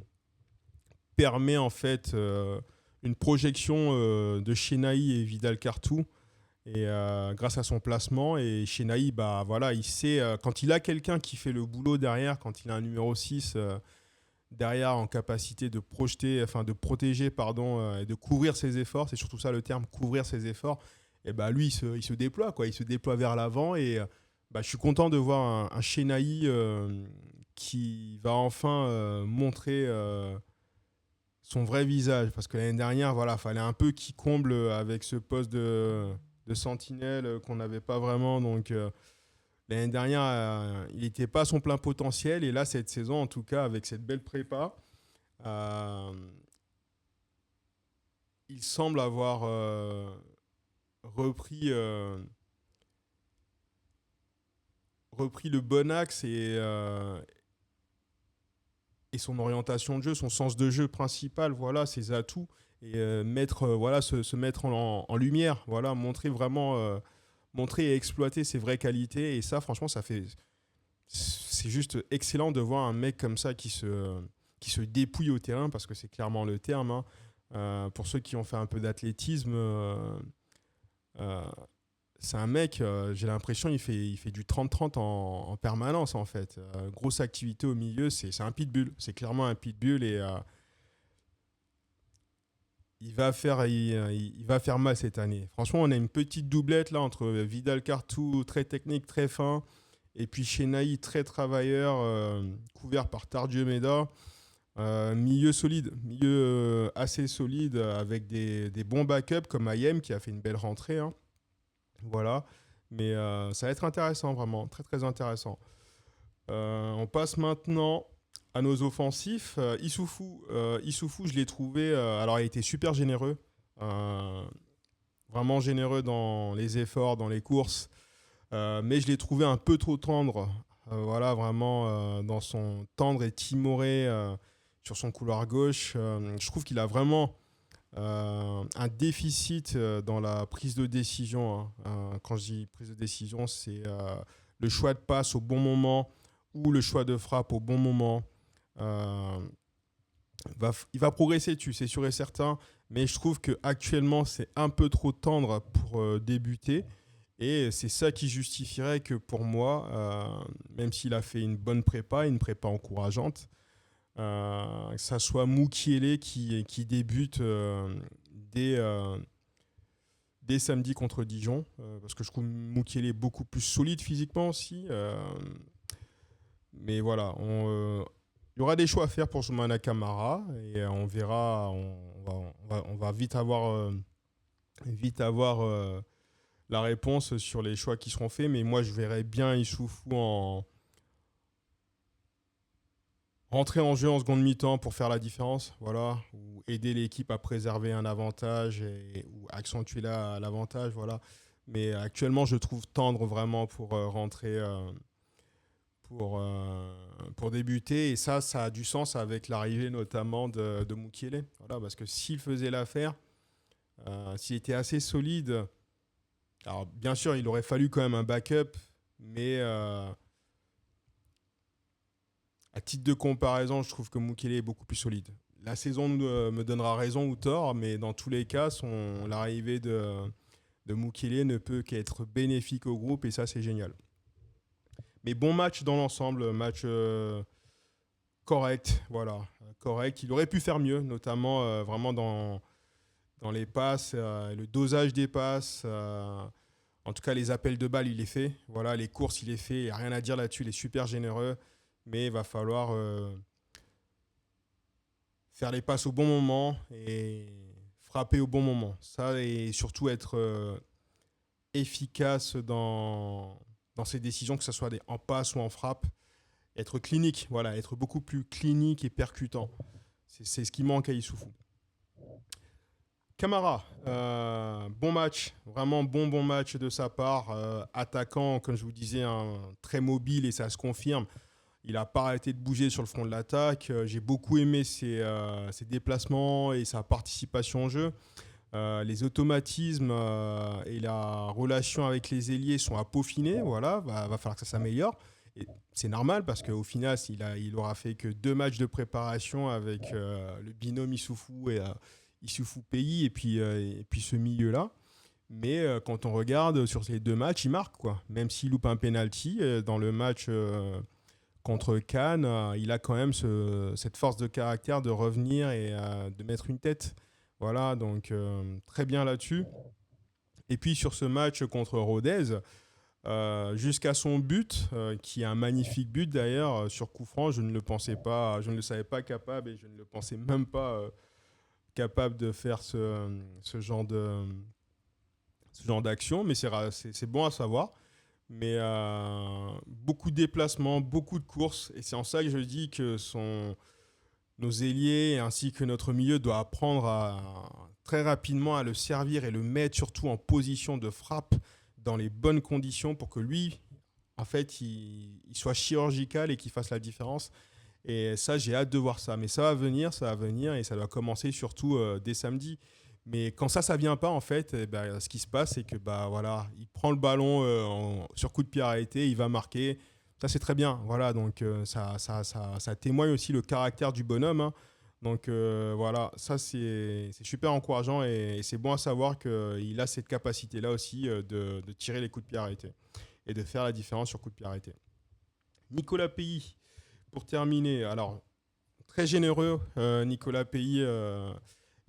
permet en fait une projection de Chenaï et Vidal Cartou, et grâce à son placement. Et Chenaï, il sait quand il a quelqu'un qui fait le boulot derrière, quand il a un numéro 6 derrière en capacité de projeter, de protéger, et de couvrir ses efforts, c'est surtout ça le terme, couvrir ses efforts. Et lui il se déploie, quoi. Il se déploie vers l'avant. Et je suis content de voir un Chenaï qui va enfin montrer son vrai visage. Parce que l'année dernière, voilà, fallait un peu qu'il comble avec ce poste de sentinelle qu'on n'avait pas vraiment. Donc l'année dernière, il n'était pas à son plein potentiel. Et là, cette saison, en tout cas, avec cette belle prépa, euh, il semble avoir repris, repris le bon axe et son orientation de jeu, son sens de jeu principal, voilà, ses atouts. Et voilà, se mettre en lumière, voilà, montrer vraiment, montrer et exploiter ses vraies qualités. Et ça, franchement, c'est juste excellent de voir un mec comme ça qui se dépouille au terrain, parce que c'est clairement le terme, hein. Pour ceux qui ont fait un peu d'athlétisme, euh, c'est un mec, j'ai l'impression, il fait du 30-30 en permanence, en fait. Grosse activité au milieu, c'est un pitbull. C'est clairement un pitbull et il va faire mal cette année. Franchement, on a une petite doublette là entre Vidal Cartou, très technique, très fin, et puis Chenaï, très travailleur, couvert par Tardieu Meda. Milieu solide, milieu assez solide avec des bons backups comme Ayem qui a fait une belle rentrée, hein. Voilà. Mais ça va être intéressant, vraiment. Très, très intéressant. On passe maintenant à nos offensifs. Issoufou, je l'ai trouvé. Alors, il a été super généreux. Euh, Vraiment généreux dans les efforts, dans les courses. Mais je l'ai trouvé un peu trop tendre. Voilà, vraiment dans son tendre et timoré sur son couloir gauche. Je trouve qu'il a vraiment un déficit dans la prise de décision, hein. Quand je dis prise de décision, c'est le choix de passe au bon moment ou le choix de frappe au bon moment. Euh, il va progresser dessus, c'est sûr et certain, mais je trouve qu'actuellement, c'est un peu trop tendre pour débuter. Et c'est ça qui justifierait que pour moi, même s'il a fait une prépa encourageante, que ça soit Moukielé qui débute dès, euh, dès samedi contre Dijon, parce que je trouve Moukielé beaucoup plus solide physiquement aussi. Mais voilà, il y aura des choix à faire pour Soumana Kamara et on verra, on va vite avoir la réponse sur les choix qui seront faits. Mais moi, je verrais bien Issoufou rentrer en jeu en seconde mi-temps pour faire la différence, voilà, ou aider l'équipe à préserver un avantage ou accentuer l'avantage, voilà. Mais actuellement, je trouve tendre vraiment pour rentrer, pour, euh, pour débuter. Et ça a du sens avec l'arrivée notamment de Mukiele, voilà, parce que s'il faisait l'affaire, s'il était assez solide, alors bien sûr, il aurait fallu quand même un backup, mais à titre de comparaison, je trouve que Mukele est beaucoup plus solide. La saison me donnera raison ou tort, mais dans tous les cas, l'arrivée de Mukele ne peut qu'être bénéfique au groupe et ça, c'est génial. Mais bon match dans l'ensemble, match correct, voilà, correct. Il aurait pu faire mieux, notamment vraiment dans les passes, le dosage des passes. En tout cas, les appels de balles, il les fait. Voilà, les courses, il les fait. Il n'y a rien à dire là-dessus. Il est super généreux. Mais il va falloir faire les passes au bon moment et frapper au bon moment. Ça, et surtout être efficace dans ses décisions, que ce soit en passe ou en frappe. Être clinique, voilà, être beaucoup plus clinique et percutant. C'est ce qui manque à Issoufou. Camara, bon match, vraiment bon match de sa part. Attaquant, comme je vous disais, très mobile et ça se confirme. Il n'a pas arrêté de bouger sur le front de l'attaque. J'ai beaucoup aimé ses déplacements et sa participation au jeu. Les automatismes et la relation avec les ailiers sont à peaufiner. Voilà, va falloir que ça s'améliore. Et c'est normal parce qu'au final, il aura fait que 2 matchs de préparation avec le binôme Issoufou et Issoufou Pays et puis ce milieu-là. Mais quand on regarde sur ces 2 matchs, il marque, quoi. Même s'il loupe un penalty dans le match contre Cannes, il a quand même cette force de caractère de revenir et de mettre une tête. Voilà, donc très bien là-dessus. Et puis sur ce match contre Rodez, jusqu'à son but, qui est un magnifique but d'ailleurs, sur coup franc. Je ne le pensais pas, je ne le savais pas capable et je ne le pensais même pas capable de faire ce genre ce genre d'action, mais c'est bon à savoir. Mais beaucoup de déplacements, beaucoup de courses, et c'est en ça que je dis que nos ailiers ainsi que notre milieu doit apprendre très rapidement à le servir et le mettre surtout en position de frappe dans les bonnes conditions pour que lui, en fait, il soit chirurgical et qu'il fasse la différence. Et ça, j'ai hâte de voir ça. Mais ça va venir et ça doit commencer surtout dès samedi. Mais quand ça vient pas, en fait, eh ben, ce qui se passe, c'est que bah, voilà, il prend le ballon sur coup de pied arrêté, il va marquer. Ça, c'est très bien. Voilà, donc ça témoigne aussi le caractère du bonhomme, hein. Donc voilà, ça, c'est super encourageant et c'est bon à savoir qu'il a cette capacité-là aussi de tirer les coups de pied arrêtés et de faire la différence sur coup de pied arrêté. Nicolas Pays, pour terminer, alors très généreux, Nicolas Pays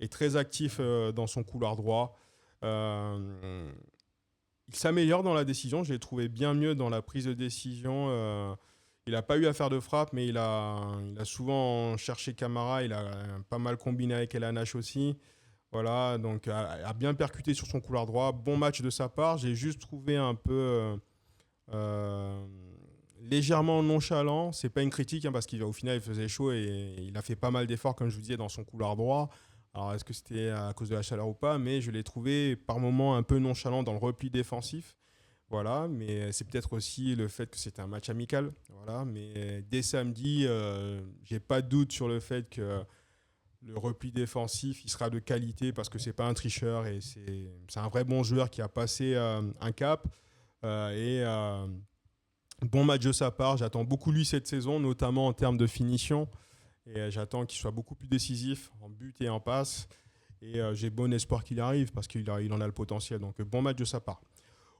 est très actif dans son couloir droit. Euh, il s'améliore dans la décision. Je l'ai trouvé bien mieux dans la prise de décision. Il n'a pas eu à faire de frappe, mais il a souvent cherché Camara. Il a pas mal combiné avec El Hanash aussi. Voilà, donc a bien percuté sur son couloir droit. Bon match de sa part. J'ai juste trouvé un peu euh, légèrement nonchalant. C'est pas une critique, hein, parce qu'au final, il faisait chaud et il a fait pas mal d'efforts, comme je vous disais, dans son couloir droit. Alors, est-ce que c'était à cause de la chaleur ou pas? Mais je l'ai trouvé par moments un peu nonchalant dans le repli défensif. Voilà, mais c'est peut-être aussi le fait que c'était un match amical. Voilà, mais dès samedi, j'ai pas de doute sur le fait que le repli défensif, il sera de qualité parce que c'est pas un tricheur et c'est un vrai bon joueur qui a passé un cap. Et bon match de sa part. J'attends beaucoup lui cette saison, notamment en termes de finition. Et j'attends qu'il soit beaucoup plus décisif en but et en passe. Et j'ai bon espoir qu'il arrive parce il en a le potentiel. Donc bon match de sa part.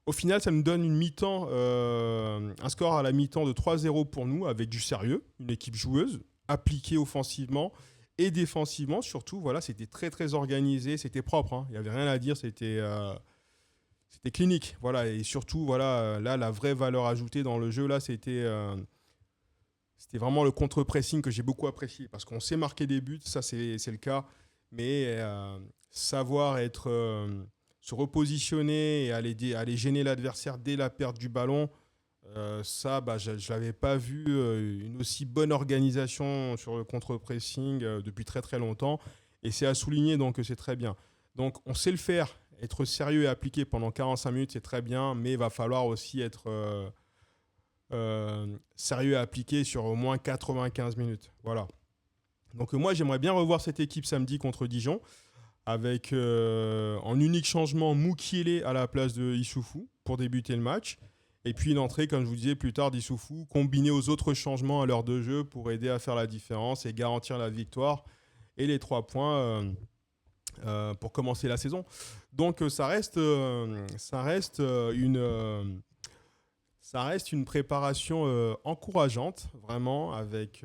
Au final, ça nous donne une mi-temps, un score à la mi-temps de 3-0 pour nous, avec du sérieux, une équipe joueuse, appliquée offensivement et défensivement. Surtout, voilà, c'était très très organisé, c'était propre, hein. Il n'y avait rien à dire, c'était clinique. Voilà, et surtout, voilà, là, la vraie valeur ajoutée dans le jeu, là, c'était vraiment le contre-pressing que j'ai beaucoup apprécié. Parce qu'on sait marquer des buts, ça c'est le cas. Mais savoir se repositionner et aller gêner l'adversaire dès la perte du ballon, ça, bah, je n'avais pas vu une aussi bonne organisation sur le contre-pressing depuis très très longtemps. Et c'est à souligner, donc c'est très bien. Donc on sait le faire, être sérieux et appliqué pendant 45 minutes, c'est très bien, mais il va falloir aussi être sérieux et appliqué sur au moins 95 minutes. Voilà. Donc moi, j'aimerais bien revoir cette équipe samedi contre Dijon, avec en unique changement Moukielé à la place de Issoufou pour débuter le match. Et puis une entrée, comme je vous disais plus tard, d'Issoufou, combinée aux autres changements à l'heure de jeu pour aider à faire la différence et garantir la victoire et les 3 points pour commencer la saison. Donc ça reste une préparation encourageante, vraiment, avec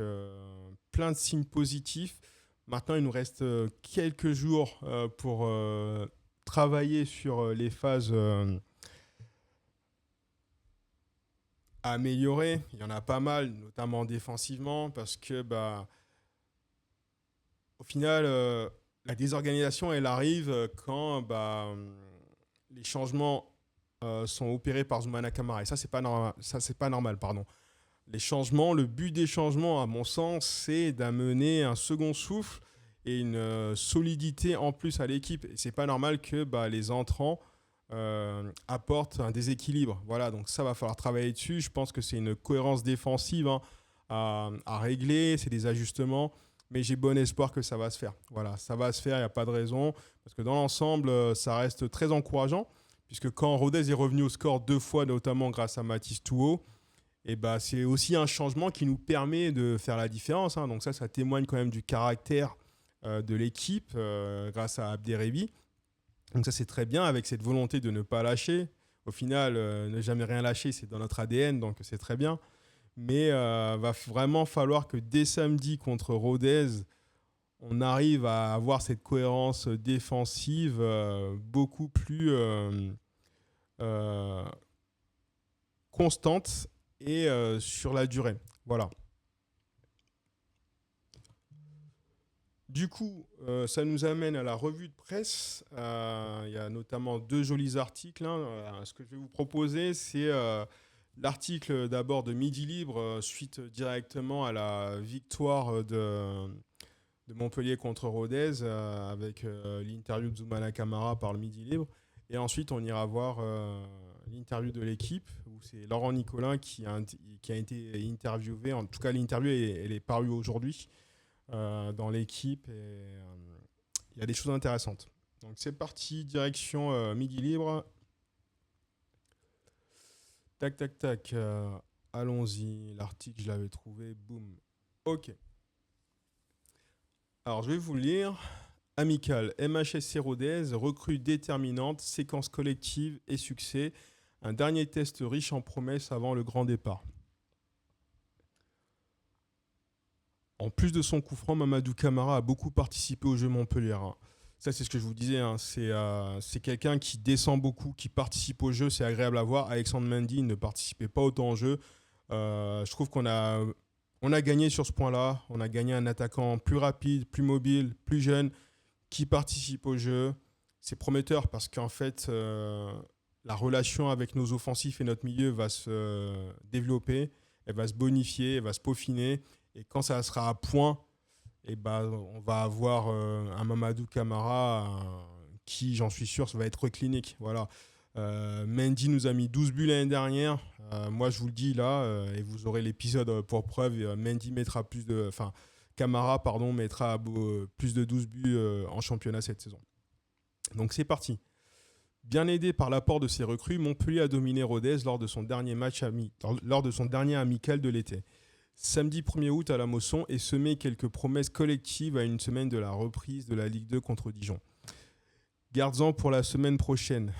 plein de signes positifs. Maintenant, il nous reste quelques jours pour travailler sur les phases à améliorer. Il y en a pas mal, notamment défensivement, parce que bah, au final, la désorganisation, elle arrive quand bah, les changements sont opérés par Zoumana Kamara. Et ça, c'est pas normal. Ça, c'est pas normal, pardon. Les changements, le but des changements, à mon sens, c'est d'amener un second souffle et une solidité en plus à l'équipe. Et c'est pas normal que bah, les entrants apportent un déséquilibre. Voilà, donc ça va falloir travailler dessus. Je pense que c'est une cohérence défensive, hein, à régler, c'est des ajustements. Mais j'ai bon espoir que ça va se faire. Voilà, ça va se faire, il n'y a pas de raison. Parce que dans l'ensemble, ça reste très encourageant. Puisque quand Rodez est revenu au score 2 fois, notamment grâce à Mathis Touot, et bah, c'est aussi un changement qui nous permet de faire la différence, hein. Donc ça témoigne quand même du caractère de l'équipe grâce à Abderrebi. Donc ça, c'est très bien avec cette volonté de ne pas lâcher. Au final, ne jamais rien lâcher, c'est dans notre ADN, donc c'est très bien. Mais va vraiment falloir que dès samedi contre Rodez, on arrive à avoir cette cohérence défensive beaucoup plus euh, constante et sur la durée. Voilà. Du coup, ça nous amène à la revue de presse. Il y a notamment deux jolis articles, hein. Ce que je vais vous proposer, c'est l'article d'abord de Midi Libre, suite directement à la victoire de Montpellier contre Rodez, avec l'interview de Zoumana Camara par le Midi Libre. Et ensuite, on ira voir l'interview de l'équipe, où c'est Laurent Nicolin qui a été interviewé. En tout cas, l'interview, elle est parue aujourd'hui dans l'équipe. Et il y a des choses intéressantes. Donc, c'est parti, direction Midi Libre. Tac, tac, tac. Allons-y. L'article, je l'avais trouvé. Boum. OK. Alors, je vais vous le lire. Amical, MHSC Rodez, recrue déterminante, séquence collective et succès. Un dernier test riche en promesses avant le grand départ. En plus de son coup franc, Mamadou Camara a beaucoup participé au jeu Montpellier. Ça, c'est ce que je vous disais. C'est quelqu'un qui descend beaucoup, qui participe au jeu. C'est agréable à voir. Alexandre Mendy ne participait pas autant au jeu. Je trouve qu'on a gagné sur ce point-là. On a gagné un attaquant plus rapide, plus mobile, plus jeune, qui participe au jeu. C'est prometteur parce qu'en fait, la relation avec nos offensifs et notre milieu va se développer, elle va se bonifier, elle va se peaufiner. Et quand ça sera à point, on va avoir un Mamadou Camara qui, j'en suis sûr, ça va être clinique. Voilà. Mendy nous a mis 12 buts l'année dernière. Moi, je vous le dis là, et vous aurez l'épisode pour preuve. Mendy mettra Camara, mettra plus de 12 buts en championnat cette saison. Donc c'est parti. Bien aidé par l'apport de ses recrues, Montpellier a dominé Rodez lors de son dernier amical de l'été. Samedi 1er août à la Mosson et semé quelques promesses collectives à une semaine de la reprise de la Ligue 2 contre Dijon. Garde-en pour la semaine prochaine.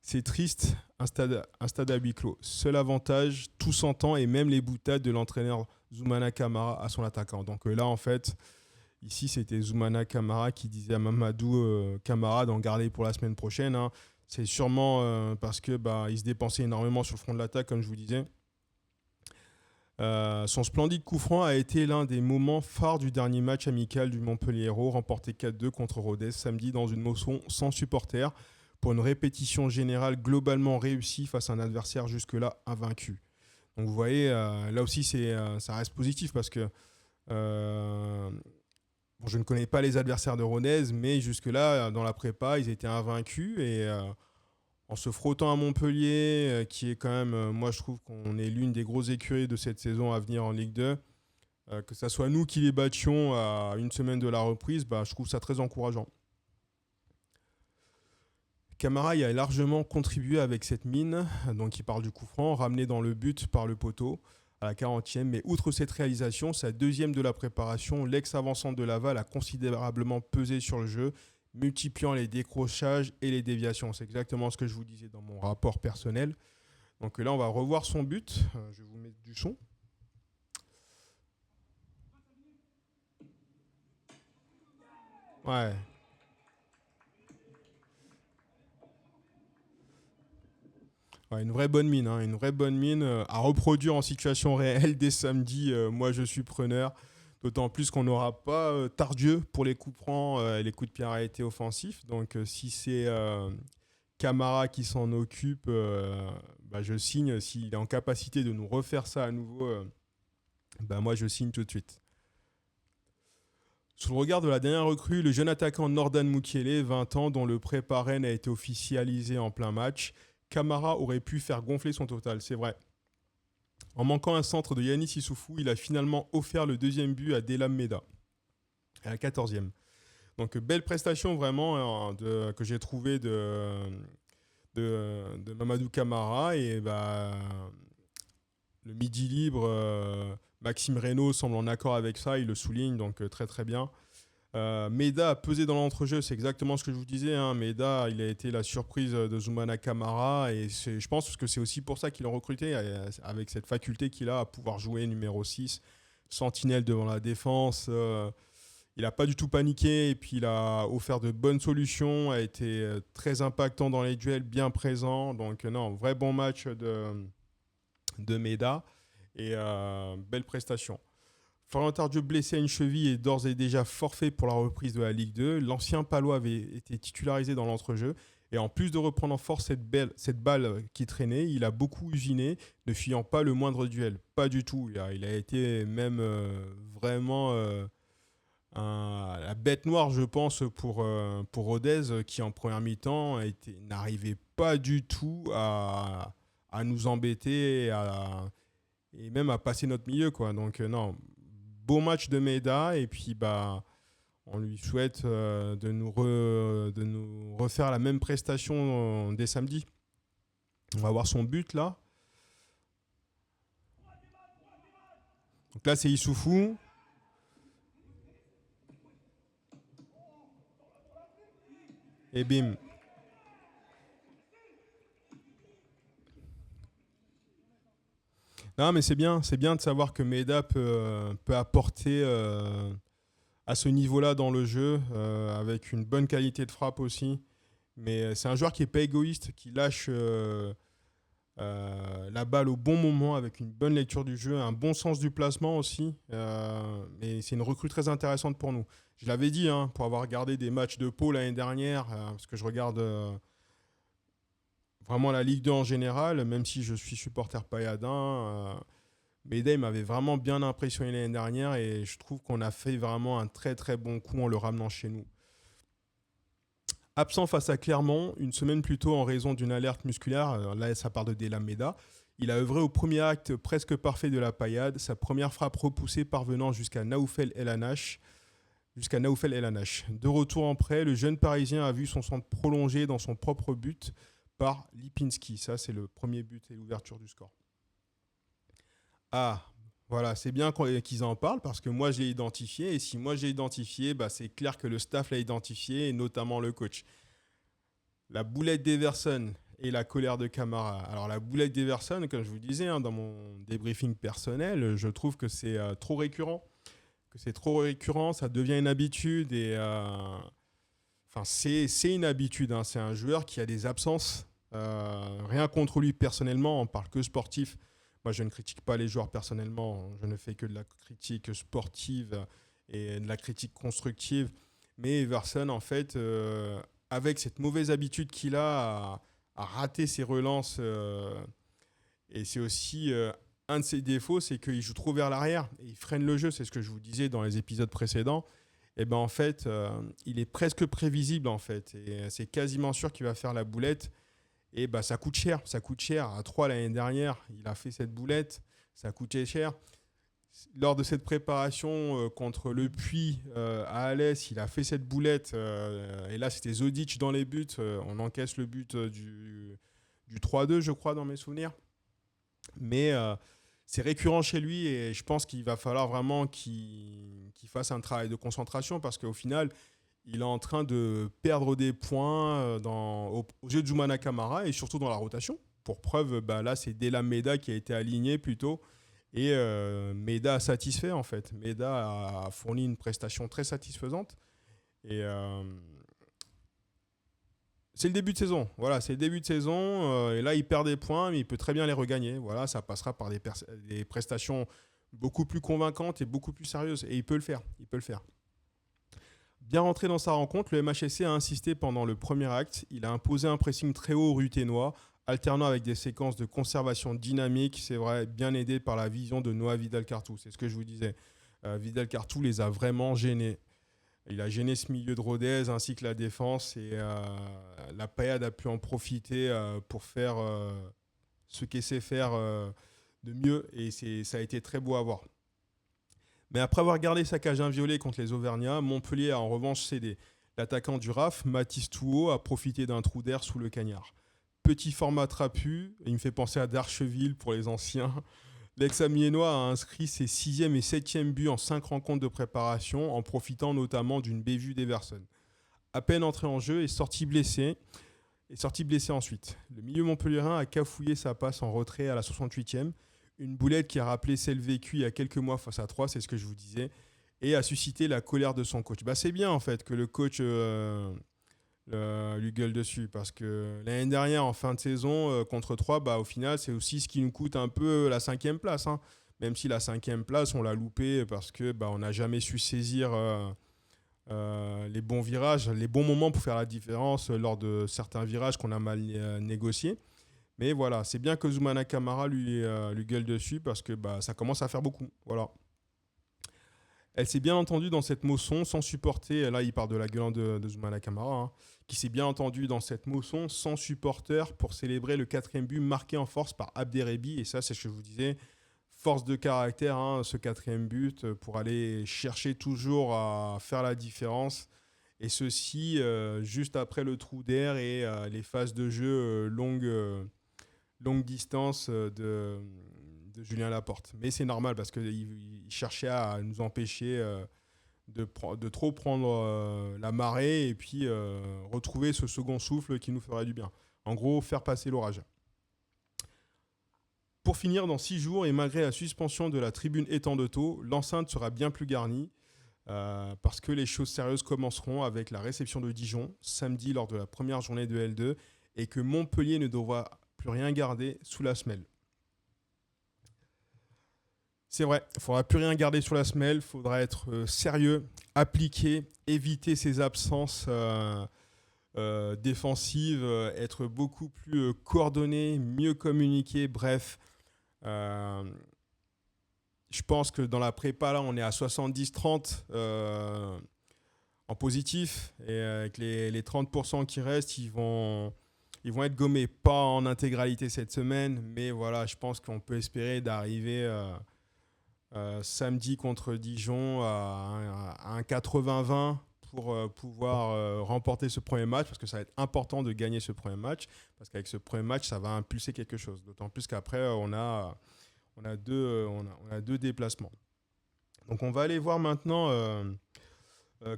C'est triste, un stade à huis clos. Seul avantage, tout s'entend et même les boutades de l'entraîneur Zoumana Camara à son attaquant. Donc là, en fait, ici, c'était Zoumana Camara qui disait à Mamadou Camara d'en garder pour la semaine prochaine. C'est sûrement parce que il se dépensait énormément sur le front de l'attaque, comme je vous disais. Son splendide coup franc a été l'un des moments phares du dernier match amical du Montpellier Hérault, remporté 4-2 contre Rodez samedi dans une Mosson sans supporters, pour une répétition générale globalement réussie face à un adversaire jusque-là invaincu. Donc vous voyez, là aussi ça reste positif parce que je ne connais pas les adversaires de Rodez, mais jusque-là, dans la prépa, ils étaient invaincus et en se frottant à Montpellier, qui est quand même, moi je trouve qu'on est l'une des grosses écuries de cette saison à venir en Ligue 2, que ce soit nous qui les battions à une semaine de la reprise, je trouve ça très encourageant. Camara y a largement contribué avec cette mine, donc il parle du coup franc, ramené dans le but par le poteau à la 40e. Mais outre cette réalisation, sa deuxième de la préparation, l'ex-avançante de Laval a considérablement pesé sur le jeu, multipliant les décrochages et les déviations. C'est exactement ce que je vous disais dans mon rapport personnel. Donc là, on va revoir son but. Je vais vous mettre du son. Ouais. Ouais, une vraie bonne mine, une vraie bonne mine à reproduire en situation réelle dès samedi. Moi, je suis preneur. D'autant plus qu'on n'aura pas Tardieu pour les coups francs et les coups de pied arrêtés offensifs. Donc, si c'est Camara qui s'en occupe, je signe. S'il est en capacité de nous refaire ça à nouveau, moi, je signe tout de suite. Sous le regard de la dernière recrue, le jeune attaquant Nordan Mukiele, 20 ans, dont le prêt par Rennes a été officialisé en plein match, Camara aurait pu faire gonfler son total, c'est vrai. En manquant un centre de Yanis Issoufou, il a finalement offert le deuxième but à Delam Meda, à la 14e. Donc belle prestation vraiment que j'ai trouvée de Mamadou Camara. Et le midi libre, Maxime Reynaud semble en accord avec ça, il le souligne, donc très très bien. Meda a pesé dans l'entrejeu, c'est exactement ce que je vous disais. Meda, il a été la surprise de Zoumana Camara et je pense que c'est aussi pour ça qu'ils l'ont recruté, avec cette faculté qu'il a à pouvoir jouer numéro 6, sentinelle devant la défense. Il n'a pas du tout paniqué et puis il a offert de bonnes solutions, a été très impactant dans les duels, bien présent. Donc non, vrai bon match de Meda. Et belle prestation. Florian Tardieu, blessé à une cheville, est d'ores et déjà forfait pour la reprise de la Ligue 2. L'ancien Palois avait été titularisé dans l'entrejeu. Et en plus de reprendre en force cette balle qui traînait, il a beaucoup usiné, ne fuyant pas le moindre duel. Pas du tout. Il a été même vraiment la bête noire, je pense, pour Rodez, qui en première mi-temps n'arrivait pas du tout à nous embêter et même à passer notre milieu, quoi. Donc, non, beau match de Meda. Et puis, bah, on lui souhaite de nous refaire la même prestation dès samedi. On va voir son but, là. Donc là, c'est Issoufou. Et bim. Non, mais c'est bien de savoir que Meda peut apporter à ce niveau-là dans le jeu, avec une bonne qualité de frappe aussi. Mais c'est un joueur qui est pas égoïste, qui lâche la balle au bon moment avec une bonne lecture du jeu, un bon sens du placement aussi. Et c'est une recrue très intéressante pour nous. Je l'avais dit, hein, pour avoir regardé des matchs de Pau l'année dernière, parce que je regarde vraiment la Ligue 2 en général, même si je suis supporter payadin. Meda m'avait vraiment bien impressionné l'année dernière et je trouve qu'on a fait vraiment un très très bon coup en le ramenant chez nous. Absent face à Clermont, une semaine plus tôt en raison d'une alerte musculaire, là ça part de Delam Meda, il a œuvré au premier acte presque parfait de la paillade, sa première frappe repoussée parvenant jusqu'à Naoufel El Hanache. De retour en prêt, le jeune Parisien a vu son centre prolongé dans son propre but par Lipinski. Ça, c'est le premier but et l'ouverture du score. Ah, voilà, c'est bien qu'ils en parlent parce que moi, je l'ai identifié. Et si moi, j'ai identifié, bah, c'est clair que le staff l'a identifié, et notamment le coach. La boulette d'Everson et la colère de Camara. Alors, la boulette d'Everson, comme je vous disais, hein, dans mon débriefing personnel, je trouve que c'est trop récurrent. Ça devient une habitude et enfin, c'est une habitude. Hein. C'est un joueur qui a des absences. Rien contre lui personnellement, on parle que sportif. Moi, je ne critique pas les joueurs personnellement. Je ne fais que de la critique sportive et de la critique constructive. Mais Everson, en fait, avec cette mauvaise habitude qu'il a à rater ses relances, et c'est aussi un de ses défauts, c'est qu'il joue trop vers l'arrière et il freine le jeu. C'est ce que je vous disais dans les épisodes précédents. Et ben en fait, il est presque prévisible en fait. Et c'est quasiment sûr qu'il va faire la boulette. Et bah ça coûte cher. Ça coûte cher. À 3 l'année dernière, il a fait cette boulette. Ça a coûté cher. Lors de cette préparation contre le Puy à Alès, il a fait cette boulette. Et là, c'était Zodic dans les buts. On encaisse le but du 3-2, je crois, dans mes souvenirs. Mais c'est récurrent chez lui et je pense qu'il va falloir vraiment qu'il fasse un travail de concentration parce qu'au final, il est en train de perdre des points aux yeux de Zoumana Camara et surtout dans la rotation. Pour preuve, bah, là, c'est Delam Meda qui a été aligné plutôt et Meda a satisfait en fait. Meda a fourni une prestation très satisfaisante et c'est le début de saison. Voilà, c'est le début de saison. Et là, il perd des points, mais il peut très bien les regagner. Voilà, ça passera par des prestations beaucoup plus convaincantes et beaucoup plus sérieuses. Et il peut le faire. Il peut le faire. Bien rentré dans sa rencontre, le MHSC a insisté pendant le premier acte. Il a imposé un pressing très haut au Ruténois, alternant avec des séquences de conservation dynamique. C'est vrai, bien aidé par la vision de Noah Vidal-Cartou. C'est ce que je vous disais. Vidal-Cartou les a vraiment gênés. Il a gêné ce milieu de Rodez ainsi que la défense et la Payade a pu en profiter pour faire ce qu'il sait faire de mieux et ça a été très beau à voir. Mais après avoir gardé sa cage inviolée contre les Auvergnats, Montpellier a en revanche cédé. L'attaquant du RAF, Mathis Touot, a profité d'un trou d'air sous le cagnard. Petit format trapu, il me fait penser à Darcheville pour les anciens. L'ex-Amiénois a inscrit ses 6e et 7e buts en 5 rencontres de préparation, en profitant notamment d'une bévue d'Everson. À peine entré en jeu, est sorti blessé ensuite. Le milieu montpelliérain a cafouillé sa passe en retrait à la 68e, une boulette qui a rappelé celle vécue il y a quelques mois face à 3, c'est ce que je vous disais, et a suscité la colère de son coach. Bah, c'est bien en fait que le coach lui gueule dessus. Parce que l'année dernière, en fin de saison, contre 3, bah, au final, c'est aussi ce qui nous coûte un peu la cinquième place, hein. Même si la cinquième place, on l'a loupé parce que bah, on n'a jamais su saisir les bons virages, les bons moments pour faire la différence lors de certains virages qu'on a mal négociés. Mais voilà, c'est bien que Zoumana Kamara lui gueule dessus parce que bah, ça commence à faire beaucoup. Voilà. Elle s'est bien entendue dans cette motion sans supporter, là il parle de la gueulante de Zoumana Kamara, hein, qui s'est bien entendue dans cette motion sans supporter pour célébrer le quatrième but marqué en force par Abderrebi. Et ça, c'est ce que je vous disais, force de caractère, hein, ce quatrième but, pour aller chercher toujours à faire la différence. Et ceci juste après le trou d'air et les phases de jeu longue distance de Julien Laporte. Mais c'est normal parce qu'il cherchait à nous empêcher de trop prendre la marée et puis retrouver ce second souffle qui nous ferait du bien. En gros, faire passer l'orage. Pour finir, dans 6 jours, et malgré la suspension de la tribune étang de Thau, l'enceinte sera bien plus garnie parce que les choses sérieuses commenceront avec la réception de Dijon, samedi lors de la première journée de L2, et que Montpellier ne devra plus rien garder sous la semelle. C'est vrai, il ne faudra plus rien garder sous la semelle, il faudra être sérieux, appliqué, éviter ces absences défensives, être beaucoup plus coordonné, mieux communiqué, bref. Je pense que dans la prépa, là, on est à 70-30 en positif. Et avec les 30% qui restent, ils vont être gommés. Pas en intégralité cette semaine, mais voilà, je pense qu'on peut espérer d'arriver samedi contre Dijon à un 80-20 pour pouvoir remporter ce premier match, parce que ça va être important de gagner ce premier match, parce qu'avec ce premier match, ça va impulser quelque chose. D'autant plus qu'après, on a deux déplacements. Donc on va aller voir maintenant,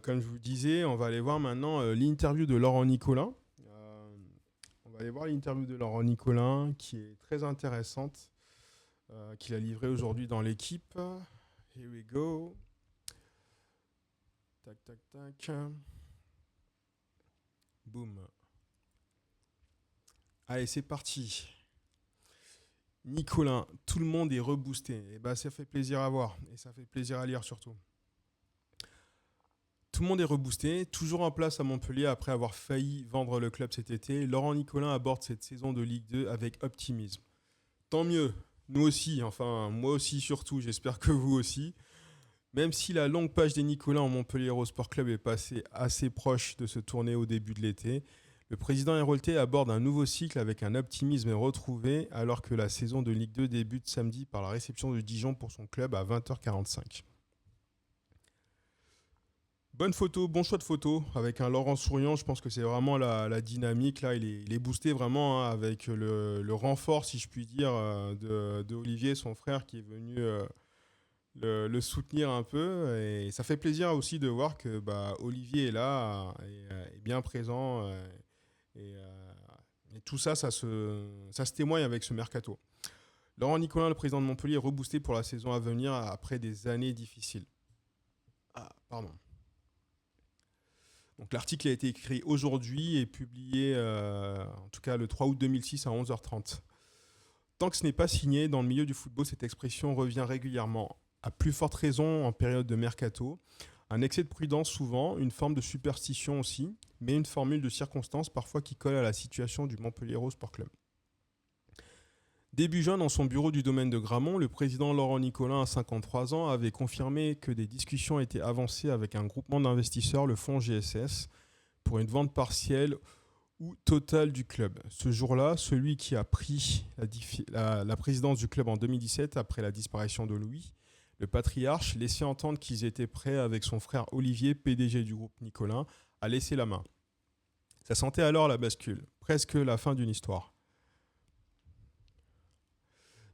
comme je vous disais, on va aller voir maintenant l'interview de Laurent Nicolin. On va aller voir l'interview de Laurent Nicolin qui est très intéressante, qu'il a livrée aujourd'hui dans l'équipe. Here we go. Tac, tac, tac. Boum. Allez, c'est parti. Nicolin, tout le monde est reboosté. Et bah, ça fait plaisir à voir et ça fait plaisir à lire surtout. Tout le monde est reboosté, toujours en place à Montpellier après avoir failli vendre le club cet été. Laurent Nicolin aborde cette saison de Ligue 2 avec optimisme. Tant mieux, nous aussi, enfin moi aussi surtout, j'espère que vous aussi. Même si la longue page des Nicolins en Montpellier Hérault Sport Club est passée assez proche de se tourner au début de l'été, le président héroltais aborde un nouveau cycle avec un optimisme retrouvé alors que la saison de Ligue 2 débute samedi par la réception de Dijon pour son club à 20h45. Bonne photo, bon choix de photo avec un Laurent souriant. Je pense que c'est vraiment la dynamique. Là, il est boosté vraiment, hein, avec le renfort, si je puis dire, de Olivier, son frère, qui est venu le soutenir un peu. Et ça fait plaisir aussi de voir que Olivier est là, est bien présent. Et tout ça, ça se témoigne avec ce mercato. Laurent Nicolin, le président de Montpellier, est reboosté pour la saison à venir après des années difficiles. Ah, pardon. Donc, l'article a été écrit aujourd'hui et publié, en tout cas le 3 août 2006 à 11h30. Tant que ce n'est pas signé, dans le milieu du football, cette expression revient régulièrement. À plus forte raison en période de mercato. Un excès de prudence souvent, une forme de superstition aussi, mais une formule de circonstance parfois qui colle à la situation du Montpellier Hérault Sport Club. Début juin, dans son bureau du domaine de Gramont, le président Laurent Nicolin, à 53 ans, avait confirmé que des discussions étaient avancées avec un groupement d'investisseurs, le fonds GSS, pour une vente partielle ou totale du club. Ce jour-là, celui qui a pris la présidence du club en 2017 après la disparition de Louis, le patriarche, laissait entendre qu'ils étaient prêts avec son frère Olivier, PDG du groupe Nicolin, à laisser la main. Ça sentait alors la bascule, presque la fin d'une histoire.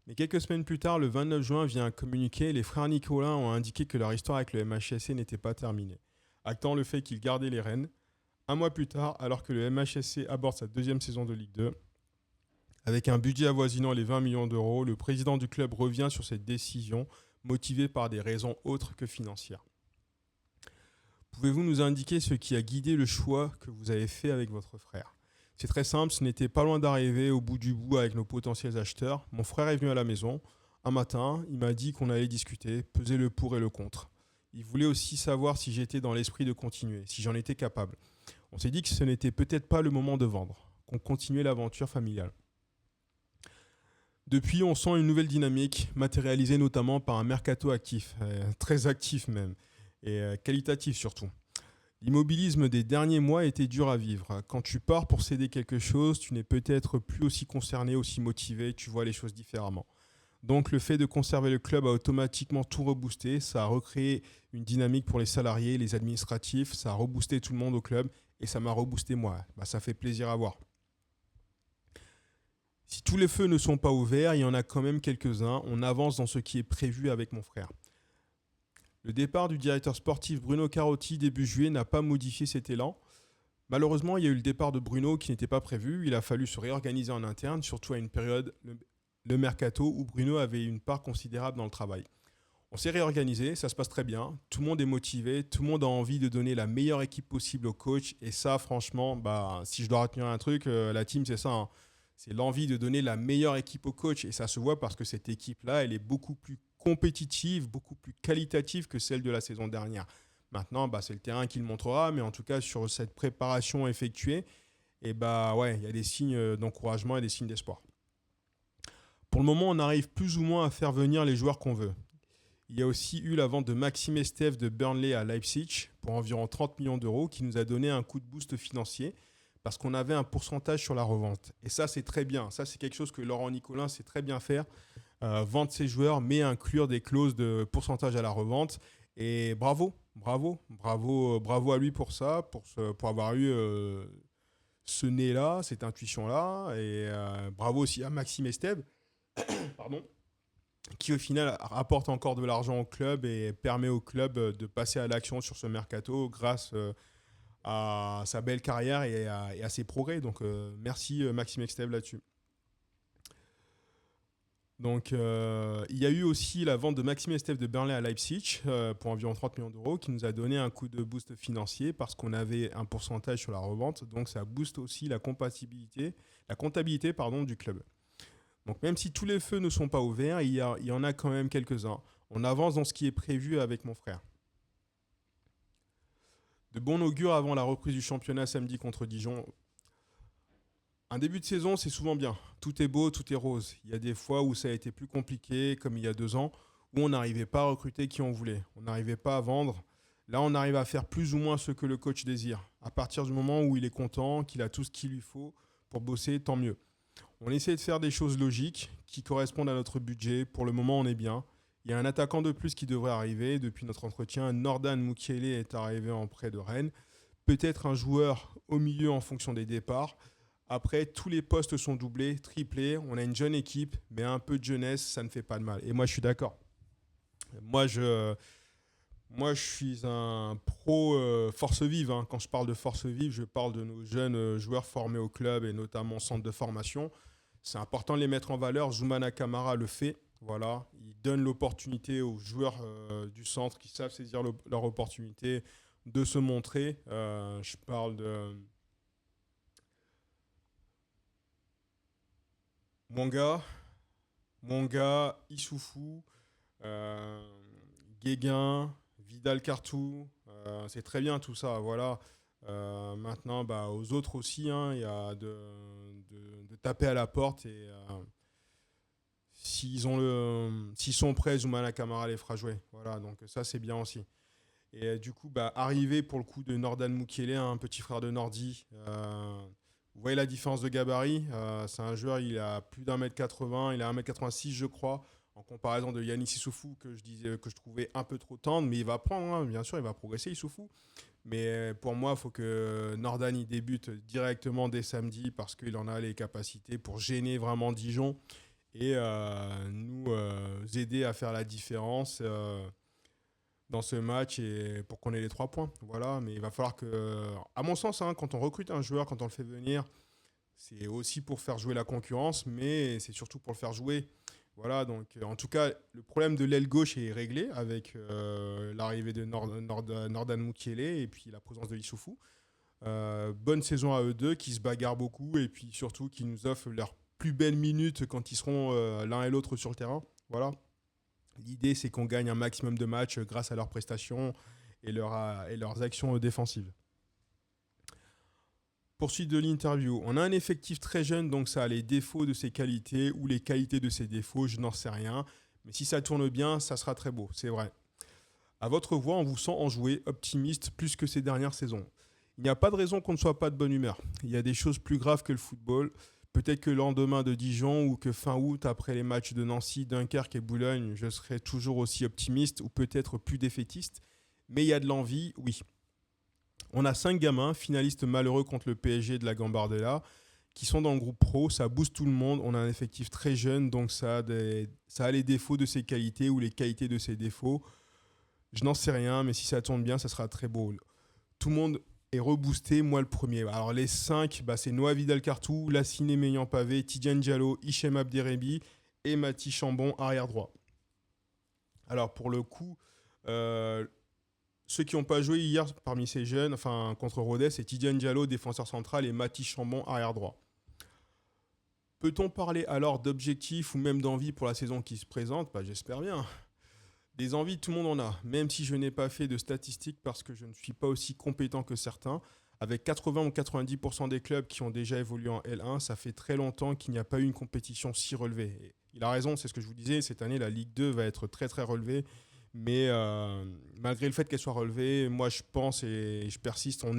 Mais quelques semaines plus tard, le 29 juin, via un communiqué, les frères Nicolin ont indiqué que leur histoire avec le MHSC n'était pas terminée, actant le fait qu'ils gardaient les rênes. Un mois plus tard, alors que le MHSC aborde sa deuxième saison de Ligue 2, avec un budget avoisinant les 20 millions d'euros, le président du club revient sur cette décision, motivé par des raisons autres que financières. Pouvez-vous nous indiquer ce qui a guidé le choix que vous avez fait avec votre frère? C'est très simple, ce n'était pas loin d'arriver au bout du bout avec nos potentiels acheteurs. Mon frère est venu à la maison. Un matin, il m'a dit qu'on allait discuter, peser le pour et le contre. Il voulait aussi savoir si j'étais dans l'esprit de continuer, si j'en étais capable. On s'est dit que ce n'était peut-être pas le moment de vendre, qu'on continuait l'aventure familiale. Depuis, on sent une nouvelle dynamique, matérialisée notamment par un mercato actif, très actif même, et qualitatif surtout. L'immobilisme des derniers mois était dur à vivre. Quand tu pars pour céder quelque chose, tu n'es peut-être plus aussi concerné, aussi motivé, tu vois les choses différemment. Donc le fait de conserver le club a automatiquement tout reboosté, ça a recréé une dynamique pour les salariés, les administratifs, ça a reboosté tout le monde au club et ça m'a reboosté moi. Ça fait plaisir à voir. Si tous les feux ne sont pas ouverts, il y en a quand même quelques-uns. On avance dans ce qui est prévu avec mon frère. Le départ du directeur sportif Bruno Carotti début juillet n'a pas modifié cet élan. Malheureusement, il y a eu le départ de Bruno qui n'était pas prévu. Il a fallu se réorganiser en interne, surtout à une période, le mercato, où Bruno avait une part considérable dans le travail. On s'est réorganisé, ça se passe très bien. Tout le monde est motivé, tout le monde a envie de donner la meilleure équipe possible au coach. Et ça, franchement, si je dois retenir un truc, la team, c'est ça. C'est l'envie de donner la meilleure équipe au coach. Et ça se voit parce que cette équipe-là, elle est beaucoup plus compétitive, beaucoup plus qualitative que celle de la saison dernière. Maintenant, c'est le terrain qui le montrera. Mais en tout cas, sur cette préparation effectuée, il y a des signes d'encouragement et des signes d'espoir. Pour le moment, on arrive plus ou moins à faire venir les joueurs qu'on veut. Il y a aussi eu la vente de Maxime Estève de Burnley à Leipzig pour environ 30 millions d'euros qui nous a donné un coup de boost financier parce qu'on avait un pourcentage sur la revente. Et ça, c'est très bien. Ça, c'est quelque chose que Laurent Nicolin sait très bien faire. Vendre ses joueurs, mais inclure des clauses de pourcentage à la revente. Et bravo à lui pour ça, pour avoir eu ce nez-là, cette intuition-là. Et bravo aussi à Maxime Estève, pardon, qui au final rapporte encore de l'argent au club et permet au club de passer à l'action sur ce mercato grâce à sa belle carrière et à ses progrès. Donc merci Maxime Estève là-dessus. Donc il y a eu aussi la vente de Maxime Estève de Burnley à Leipzig pour environ 30 millions d'euros qui nous a donné un coup de boost financier parce qu'on avait un pourcentage sur la revente. Donc ça booste aussi la comptabilité du club. Donc même si tous les feux ne sont pas ouverts, il y en a quand même quelques-uns. On avance dans ce qui est prévu avec mon frère. De bon augure avant la reprise du championnat samedi contre Dijon. Un début de saison, c'est souvent bien. Tout est beau, tout est rose. Il y a des fois où ça a été plus compliqué, comme il y a 2 ans, où on n'arrivait pas à recruter qui on voulait. On n'arrivait pas à vendre. Là, on arrive à faire plus ou moins ce que le coach désire. À partir du moment où il est content, qu'il a tout ce qu'il lui faut pour bosser, tant mieux. On essaie de faire des choses logiques qui correspondent à notre budget. Pour le moment, on est bien. Il y a un attaquant de plus qui devrait arriver. Depuis notre entretien, Nordan Mukiele est arrivé en prêt de Rennes. Peut-être un joueur au milieu en fonction des départs. Après, tous les postes sont doublés, triplés. On a une jeune équipe, mais un peu de jeunesse, ça ne fait pas de mal. Et moi, je suis d'accord. Moi, je suis un pro force vive. Quand je parle de force vive, je parle de nos jeunes joueurs formés au club et notamment au centre de formation. C'est important de les mettre en valeur. Zoumana Camara le fait. Voilà. Il donne l'opportunité aux joueurs du centre qui savent saisir leur opportunité de se montrer. Je parle de Monga, Issoufou, euh, Guéguin, Vidal Cartou. C'est très bien tout ça. Voilà. Maintenant, aux autres aussi, il y a de taper à la porte et s'ils sont prêts, Zoumana Camara les fera jouer. Voilà, donc ça c'est bien aussi. Et du coup, arrivé pour le coup de Nordan Mukiele, un petit frère de Nordi. Vous voyez la différence de gabarit. C'est un joueur, il a plus d'1m80, il a 1m86 je crois, en comparaison de Yanis Issoufou que je trouvais un peu trop tendre, mais il va prendre, bien sûr, il va progresser Issoufou. Mais pour moi, il faut que Nordan il débute directement dès samedi parce qu'il en a les capacités pour gêner vraiment Dijon et nous aider à faire la différence dans ce match et pour qu'on ait les 3 points. Voilà, mais il va falloir que, à mon sens, quand on recrute un joueur, quand on le fait venir, c'est aussi pour faire jouer la concurrence, mais c'est surtout pour le faire jouer. Voilà, donc en tout cas, le problème de l'aile gauche est réglé avec l'arrivée de Nordan Mukiele et puis la présence de Issoufou. Bonne saison à eux deux qui se bagarrent beaucoup et puis surtout qui nous offrent leurs plus belles minutes quand ils seront l'un et l'autre sur le terrain. Voilà. L'idée, c'est qu'on gagne un maximum de matchs grâce à leurs prestations et leurs actions défensives. Poursuite de l'interview. On a un effectif très jeune, donc ça a les défauts de ses qualités ou les qualités de ses défauts, je n'en sais rien. Mais si ça tourne bien, ça sera très beau, c'est vrai. À votre voix, on vous sent enjoué, optimiste, plus que ces dernières saisons. Il n'y a pas de raison qu'on ne soit pas de bonne humeur. Il y a des choses plus graves que le football. Peut-être que le lendemain de Dijon ou que fin août, après les matchs de Nancy, Dunkerque et Boulogne, je serai toujours aussi optimiste ou peut-être plus défaitiste. Mais il y a de l'envie, oui. On a 5 gamins, finalistes malheureux contre le PSG de la Gambardella, qui sont dans le groupe pro. Ça booste tout le monde. On a un effectif très jeune, donc ça a les défauts de ses qualités ou les qualités de ses défauts. Je n'en sais rien, mais si ça tourne bien, ça sera très beau. Tout le monde est reboosté, moi le premier. Alors les 5, c'est Noah Vidal-Cartou, Lassine Maignan-Pavé, Tidiane Diallo, Hichem Abderrebi et Mathis Chambon, arrière droit. Alors pour le coup, ceux qui n'ont pas joué hier parmi ces jeunes, enfin contre Rodez, c'est Tidiane Diallo, défenseur central, et Mathis Chambon, arrière droit. Peut-on parler alors d'objectifs ou même d'envie pour la saison qui se présente ? J'espère bien. Des envies, tout le monde en a, même si je n'ai pas fait de statistiques parce que je ne suis pas aussi compétent que certains. Avec 80 ou 90% des clubs qui ont déjà évolué en L1, ça fait très longtemps qu'il n'y a pas eu une compétition si relevée. Et il a raison, c'est ce que je vous disais, cette année, la Ligue 2 va être très très relevée. Mais malgré le fait qu'elle soit relevée, moi je pense et je persiste, on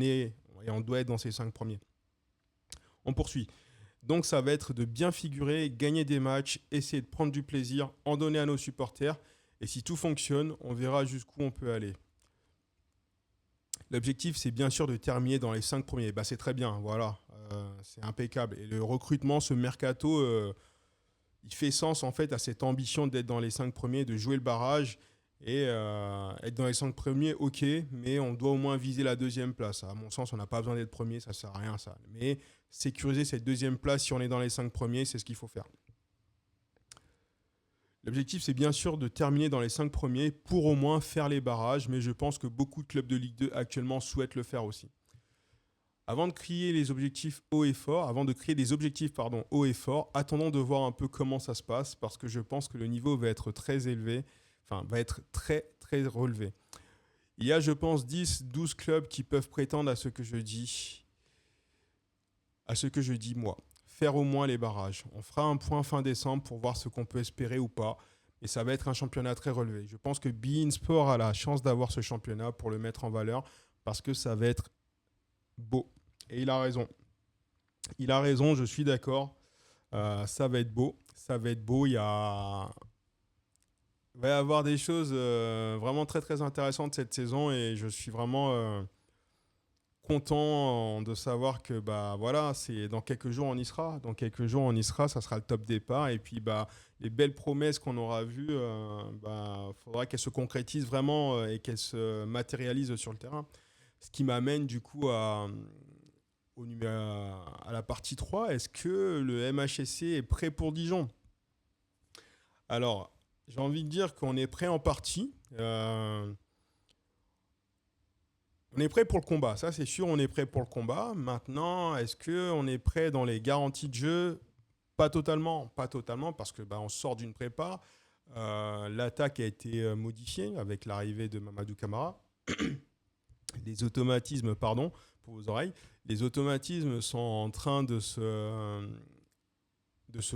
doit être dans ces 5 premiers. On poursuit. Donc ça va être de bien figurer, gagner des matchs, essayer de prendre du plaisir, en donner à nos supporters. Et si tout fonctionne, on verra jusqu'où on peut aller. L'objectif, c'est bien sûr de terminer dans les 5 premiers. C'est très bien, voilà. C'est impeccable. Et le recrutement, ce mercato, il fait sens en fait à cette ambition d'être dans les 5 premiers, de jouer le barrage. Et être dans les 5 premiers, ok, mais on doit au moins viser la 2e place. À mon sens, on n'a pas besoin d'être premier, ça ne sert à rien ça. Mais sécuriser cette 2e place, si on est dans les 5 premiers, c'est ce qu'il faut faire. L'objectif, c'est bien sûr de terminer dans les 5 premiers pour au moins faire les barrages, mais je pense que beaucoup de clubs de Ligue 2 actuellement souhaitent le faire aussi. Avant de crier les objectifs haut et fort, haut et fort, attendons de voir un peu comment ça se passe, parce que je pense que le niveau va être très élevé, va être très très relevé. Il y a, je pense, 10-12 clubs qui peuvent prétendre à ce que je dis moi. Faire au moins les barrages. On fera un point fin décembre pour voir ce qu'on peut espérer ou pas. Et ça va être un championnat très relevé. Je pense que beIN Sport a la chance d'avoir ce championnat pour le mettre en valeur parce que ça va être beau. Et il a raison. Il a raison, je suis d'accord. Ça va être beau. Ça va être beau. Il va y avoir des choses vraiment très très intéressantes cette saison et je suis vraiment content de savoir que voilà, c'est dans quelques jours on y sera. Dans quelques jours on y sera, ça sera le top départ. Et puis les belles promesses qu'on aura vues, faudra qu'elles se concrétisent vraiment et qu'elles se matérialisent sur le terrain. Ce qui m'amène du coup à la partie 3. Est-ce que le MHSC est prêt pour Dijon ? Alors, j'ai envie de dire qu'on est prêt en partie. On est prêt pour le combat, ça c'est sûr, on est prêt pour le combat. Maintenant, est-ce qu'on est prêt dans les garanties de jeu ? Pas totalement, parce que on sort d'une prépa. L'attaque a été modifiée avec l'arrivée de Mamadou Camara. Les automatismes, pardon, pour vos oreilles, les automatismes sont en train de se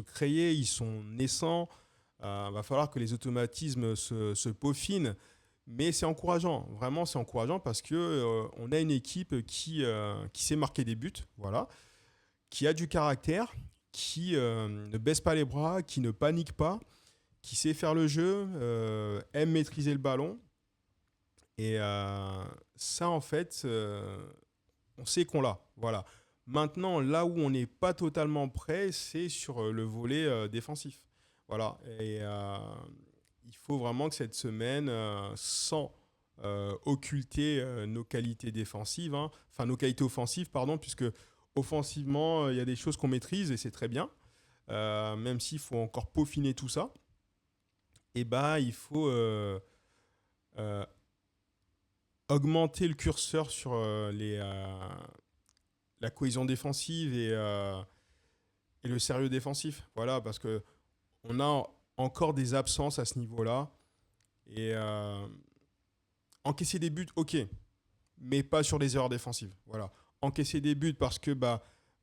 créer, ils sont naissants. Va falloir que les automatismes se peaufinent. Mais c'est encourageant, vraiment c'est encourageant parce qu'on a une équipe qui sait marquer des buts, voilà, qui a du caractère, qui ne baisse pas les bras, qui ne panique pas, qui sait faire le jeu, aime maîtriser le ballon. Et ça en fait, on sait qu'on l'a, voilà. Maintenant, là où on n'est pas totalement prêt, c'est sur le volet défensif. Voilà, et il faut vraiment que cette semaine, sans occulter nos qualités défensives, nos qualités offensives, puisque offensivement, il y a des choses qu'on maîtrise et c'est très bien, même s'il faut encore peaufiner tout ça. et bah, il faut euh, augmenter le curseur sur la cohésion défensive et le sérieux défensif. Voilà, parce que on a encore des absences à ce niveau-là. Et encaisser des buts, ok, mais pas sur les erreurs défensives. Voilà. Encaisser des buts parce que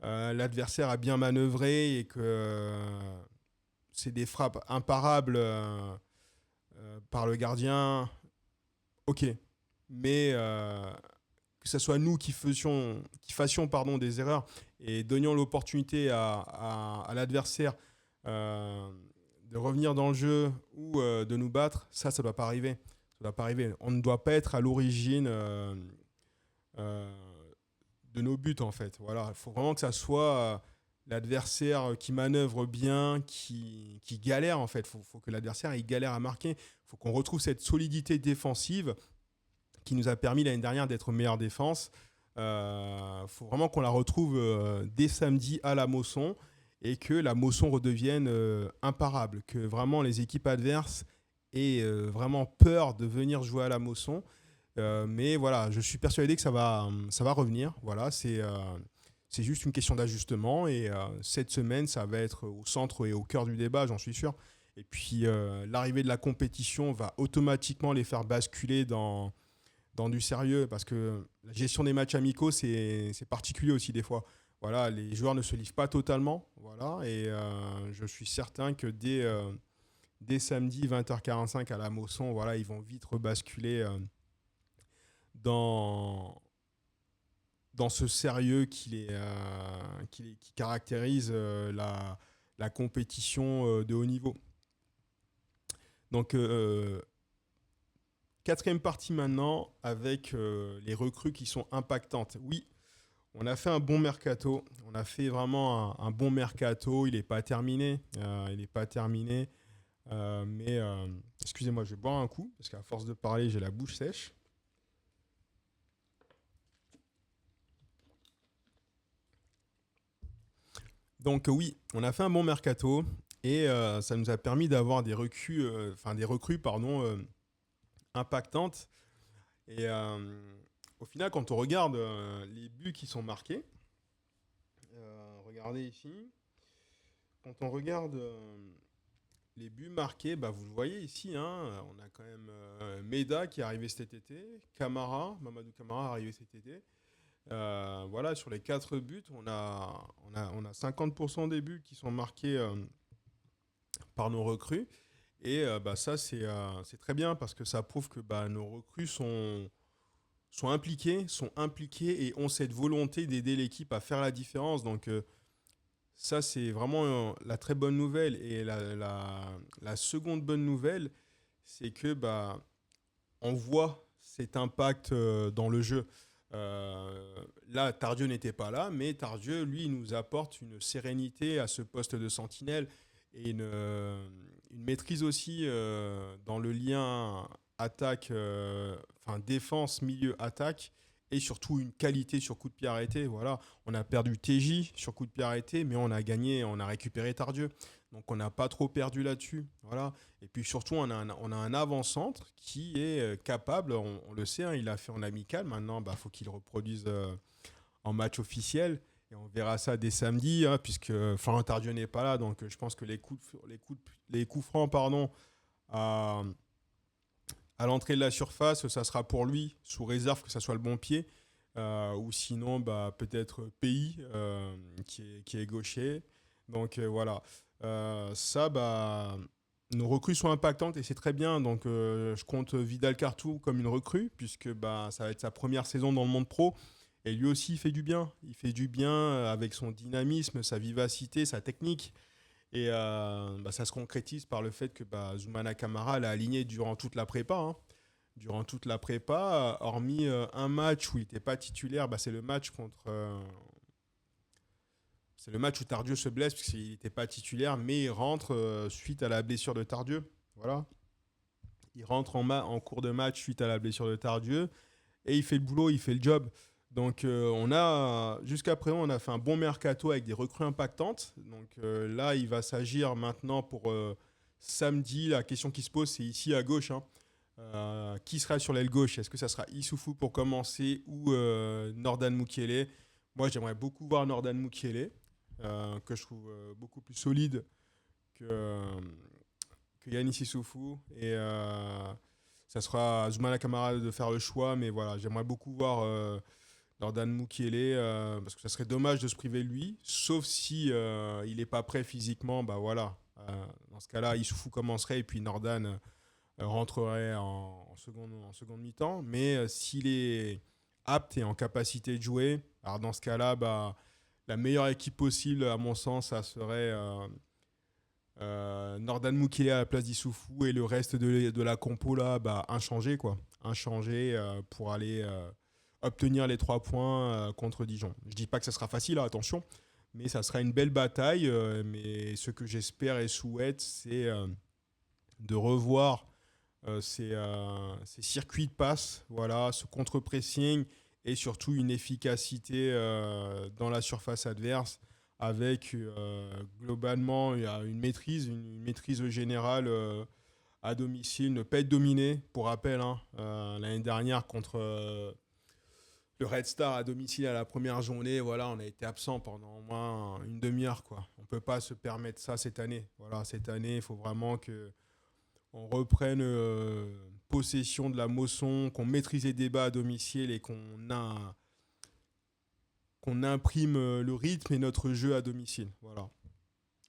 l'adversaire a bien manœuvré et que c'est des frappes imparables par le gardien, ok. Mais que ce soit nous qui fassions des erreurs et donnions l'opportunité à l'adversaire euh, de revenir dans le jeu ou de nous battre, ça ne doit pas arriver. Ça doit pas arriver. On ne doit pas être à l'origine euh, de nos buts, en fait. Voilà. Il faut vraiment que ça soit l'adversaire qui manœuvre bien, qui galère, en fait. Il faut que l'adversaire il galère à marquer. Il faut qu'on retrouve cette solidité défensive qui nous a permis l'année dernière d'être meilleure défense. Faut vraiment qu'on la retrouve dès samedi à la Mosson et que la Mosson redevienne imparable, que vraiment les équipes adverses aient vraiment peur de venir jouer à la Mosson. Mais voilà, je suis persuadé que ça va revenir. Voilà, c'est juste une question d'ajustement et cette semaine, ça va être au centre et au cœur du débat, j'en suis sûr. Et puis l'arrivée de la compétition va automatiquement les faire basculer dans du sérieux parce que la gestion des matchs amicaux, c'est particulier aussi des fois. Voilà, les joueurs ne se livrent pas totalement. Voilà, et je suis certain que dès samedi 20h45 à la Mosson, voilà, ils vont vite rebasculer dans, dans ce sérieux qui caractérise la compétition de haut niveau. Donc, quatrième partie maintenant avec les recrues qui sont impactantes. Oui, on a fait un bon mercato. On a fait vraiment un bon mercato. Il n'est pas terminé. Il n'est pas terminé. Mais excusez-moi, je vais boire un coup parce qu'à force de parler, j'ai la bouche sèche. Donc oui, on a fait un bon mercato et ça nous a permis d'avoir des recrues pardon, impactantes. Et au final, quand on regarde les buts qui sont marqués, regardez ici, quand on regarde les buts marqués, bah, vous le voyez ici, hein, on a quand même Meda qui est arrivé cet été, Mamadou Camara est arrivé cet été. Voilà, sur les 4 buts, on a 50% des buts qui sont marqués par nos recrues. Et ça, c'est très bien parce que ça prouve que nos recrues sont impliqués et ont cette volonté d'aider l'équipe à faire la différence. Donc ça, c'est vraiment la très bonne nouvelle. Et la seconde bonne nouvelle, c'est que on voit cet impact dans le jeu. Là, Tardieu n'était pas là, mais Tardieu, lui, nous apporte une sérénité à ce poste de sentinelle et une maîtrise aussi dans le lien attaque, enfin défense, milieu, attaque, et surtout une qualité sur coup de pied arrêté. Voilà, on a perdu TJ sur coup de pied arrêté, mais on a gagné, on a récupéré Tardieu. Donc on n'a pas trop perdu là-dessus. Voilà. Et puis surtout, on a un avant-centre qui est capable, on le sait, hein, il a fait en amical. Maintenant, faut qu'il reproduise en match officiel. Et on verra ça dès samedi, hein, puisque Florent Tardieu n'est pas là. Donc je pense que les coups francs à, à l'entrée de la surface, ça sera pour lui, sous réserve que ça soit le bon pied. Ou sinon, peut-être Pays, qui est gaucher. Donc voilà. Ça, nos recrues sont impactantes et c'est très bien. Donc, je compte Vidal Cartou comme une recrue, puisque ça va être sa première saison dans le monde pro. Et lui aussi, il fait du bien. Il fait du bien avec son dynamisme, sa vivacité, sa technique. Et ça se concrétise par le fait que Zoumana Camara l'a aligné durant toute la prépa. Hein. Durant toute la prépa, hormis un match où il n'était pas titulaire, c'est le match où Tardieu se blesse puisqu'il n'était pas titulaire, mais il rentre suite à la blessure de Tardieu. Voilà. Il rentre en cours de match suite à la blessure de Tardieu et il fait le boulot, il fait le job. Donc jusqu'à présent, on a fait un bon mercato avec des recrues impactantes. Donc là, il va s'agir maintenant pour Samedi, la question qui se pose, c'est ici à gauche, hein. Qui sera sur l'aile gauche? Est-ce que ça sera Issoufou pour commencer ou Nordan Mukiele? Moi, j'aimerais beaucoup voir Nordan Mukiele, que je trouve beaucoup plus solide que Yanis Issoufou. Et ça sera à Zoumana Kamara de faire le choix, mais voilà, j'aimerais beaucoup voir Nordan Mukiele, parce que ça serait dommage de se priver de lui, sauf si il n'est pas prêt physiquement, bah voilà. Dans ce cas-là, Issoufou commencerait et puis Nordan rentrerait en seconde mi-temps. Mais s'il est apte et en capacité de jouer, alors dans ce cas-là, bah, la meilleure équipe possible, à mon sens, ça serait Nordan Mukiele à la place d'Issoufou et le reste de la compo là, bah, inchangé quoi. Inchangé pour aller obtenir les 3 points contre Dijon. Je dis pas que ça sera facile, hein, attention, mais ça sera une belle bataille. Mais ce que j'espère et souhaite, c'est de revoir ces circuits de passe, voilà, ce contre-pressing et surtout une efficacité dans la surface adverse avec globalement une maîtrise générale à domicile, ne pas être dominé. Pour rappel, hein, l'année dernière contre le Red Star à domicile à la première journée, voilà, on a été absent pendant au moins une demi-heure, quoi. On ne peut pas se permettre ça cette année. Voilà, cette année, il faut vraiment que on reprenne possession de la Mosson, qu'on maîtrise les débats à domicile et qu'on imprime le rythme et notre jeu à domicile. Voilà.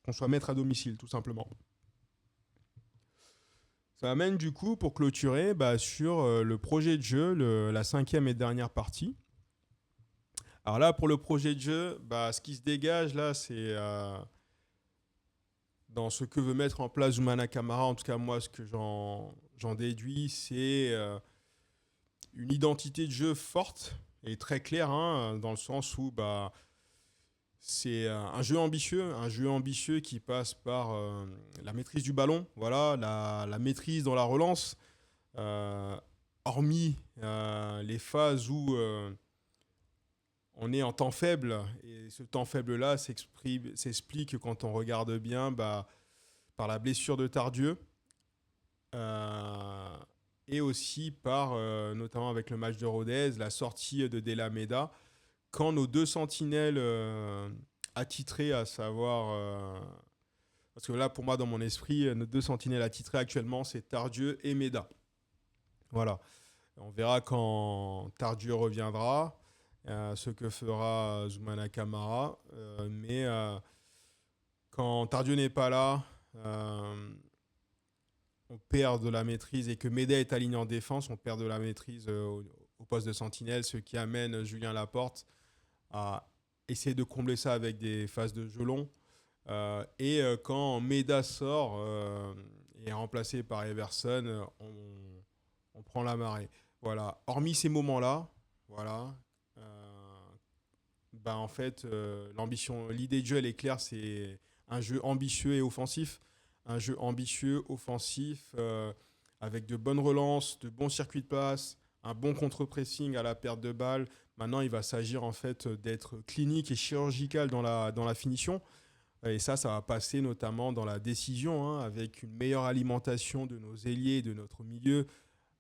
Qu'on soit maître à domicile, tout simplement. Ça amène du coup, pour clôturer, bah, sur le projet de jeu, la 5e et dernière partie. Alors là, pour le projet de jeu, bah, ce qui se dégage là, c'est dans ce que veut mettre en place Zoumana Kamara. En tout cas, moi, ce que j'en déduis, c'est une identité de jeu forte et très claire, hein, dans le sens où bah, c'est un jeu ambitieux qui passe par la maîtrise du ballon, voilà, la maîtrise dans la relance, euh, hormis les phases où on est en temps faible, et ce temps faible-là s'explique quand on regarde bien bah, par la blessure de Tardieu, euh, et aussi par, notamment avec le match de Rodez, la sortie de Delameda, quand nos deux sentinelles attitrés, à savoir... parce que là, pour moi, dans mon esprit, nos deux sentinelles attitrés actuellement, c'est Tardieu et Meda. Voilà. On verra quand Tardieu reviendra, ce que fera Zoumana Kamara. Mais quand Tardieu n'est pas là, on perd de la maîtrise, et que Meda est aligné en défense, on perd de la maîtrise au poste de sentinelle, ce qui amène Julien Laporte à essayer de combler ça avec des phases de jeu long. Quand Meda sort et est remplacé par Everson, on prend la marée. Voilà. Hormis ces moments-là, voilà, bah en fait, l'idée de jeu, elle est claire, c'est un jeu ambitieux et offensif. Un jeu ambitieux, offensif, avec de bonnes relances, de bons circuits de passe, un bon contre-pressing à la perte de balle. Maintenant, il va s'agir en fait d'être clinique et chirurgical dans la finition. Et ça va passer notamment dans la décision, hein, avec une meilleure alimentation de nos ailiers, de notre milieu,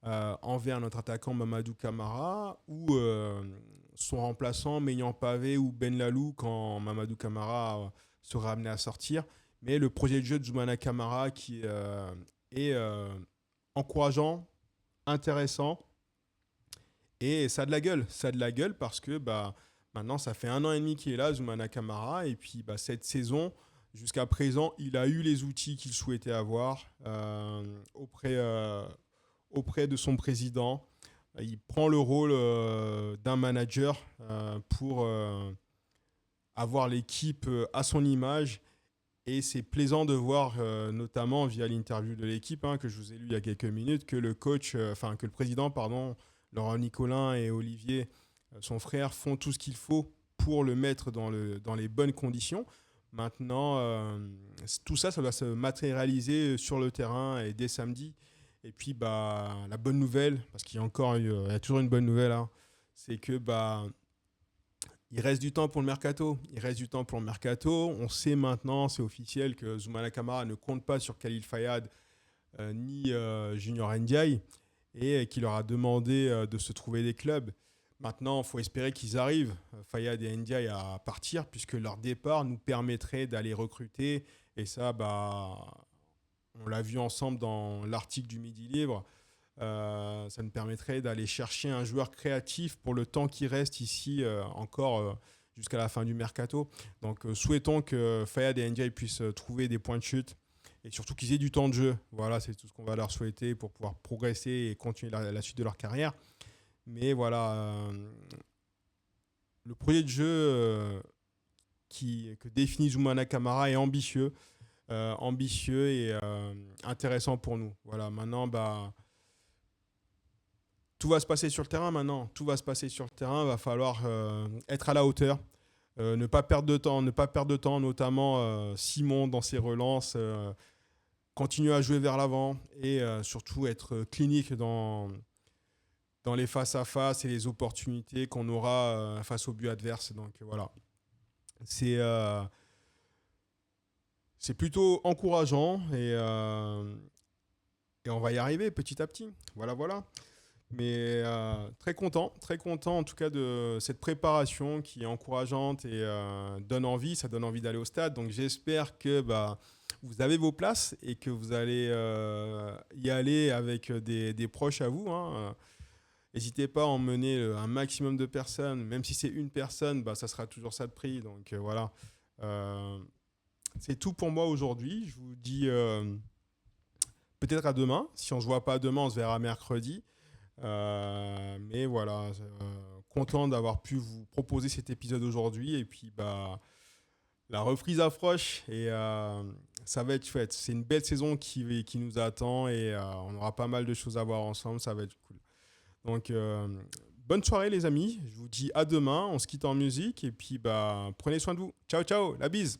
envers notre attaquant Mamadou Camara, ou son remplaçant Maignan Pavé ou Ben Lalou quand Mamadou Camara sera amené à sortir. Mais le projet de jeu de Zoumana Kamara qui est encourageant, intéressant, et ça a de la gueule. Ça a de la gueule parce que bah, maintenant, ça fait 1 an et demi qu'il est là, Zoumana Kamara. Et puis bah, cette saison, jusqu'à présent, il a eu les outils qu'il souhaitait avoir auprès de son président. Il prend le rôle d'un manager pour avoir l'équipe à son image. Et c'est plaisant de voir, notamment via l'interview de l'équipe, hein, que je vous ai lu il y a quelques minutes, que que le président, pardon, Laurent Nicolin et Olivier, son frère, font tout ce qu'il faut pour le mettre dans les bonnes conditions. Maintenant, tout ça, ça va se matérialiser sur le terrain et dès samedi. Et puis, bah, la bonne nouvelle, parce qu'il y a toujours une bonne nouvelle, hein, c'est que bah, il reste du temps pour le mercato. Il reste du temps pour le mercato. On sait maintenant, c'est officiel, que Zoumana Camara ne compte pas sur Khalil Fayad ni Junior Ndiaye et qu'il leur a demandé de se trouver des clubs. Maintenant, il faut espérer qu'ils arrivent, Fayad et Ndiaye, à partir, puisque leur départ nous permettrait d'aller recruter. Et ça, on l'a vu ensemble dans l'article du Midi Libre. Ça nous permettrait d'aller chercher un joueur créatif pour le temps qui reste ici encore jusqu'à la fin du mercato. Donc souhaitons que Fayad et Ndiaye puissent trouver des points de chute et surtout qu'ils aient du temps de jeu. Voilà, c'est tout ce qu'on va leur souhaiter pour pouvoir progresser et continuer la suite de leur carrière. Mais voilà, le projet de jeu que définit Zoumana Camara est ambitieux et intéressant pour nous. Voilà, maintenant, tout va se passer sur le terrain maintenant. Tout va se passer sur le terrain. Il va falloir être à la hauteur. Ne pas perdre de temps, notamment Simon dans ses relances. Continuer à jouer vers l'avant et surtout être clinique dans les face-à-face et les opportunités qu'on aura face au but adverse. Donc voilà. C'est plutôt encourageant et on va y arriver petit à petit. Voilà. Mais très content en tout cas de cette préparation qui est encourageante et donne envie. Ça donne envie d'aller au stade. Donc j'espère que vous avez vos places et que vous allez y aller avec des proches à vous. N'hésitez pas à emmener un maximum de personnes. Même si c'est une personne, ça sera toujours ça de prix. Donc voilà. C'est tout pour moi aujourd'hui. Je vous dis peut-être à demain. Si on ne se voit pas demain, on se verra mercredi. Mais voilà, content d'avoir pu vous proposer cet épisode aujourd'hui. Et puis, la reprise approche et ça va être chouette. C'est une belle saison qui nous attend et on aura pas mal de choses à voir ensemble. Ça va être cool. Donc, bonne soirée, les amis. Je vous dis à demain. On se quitte en musique et puis, prenez soin de vous. Ciao, ciao. La bise.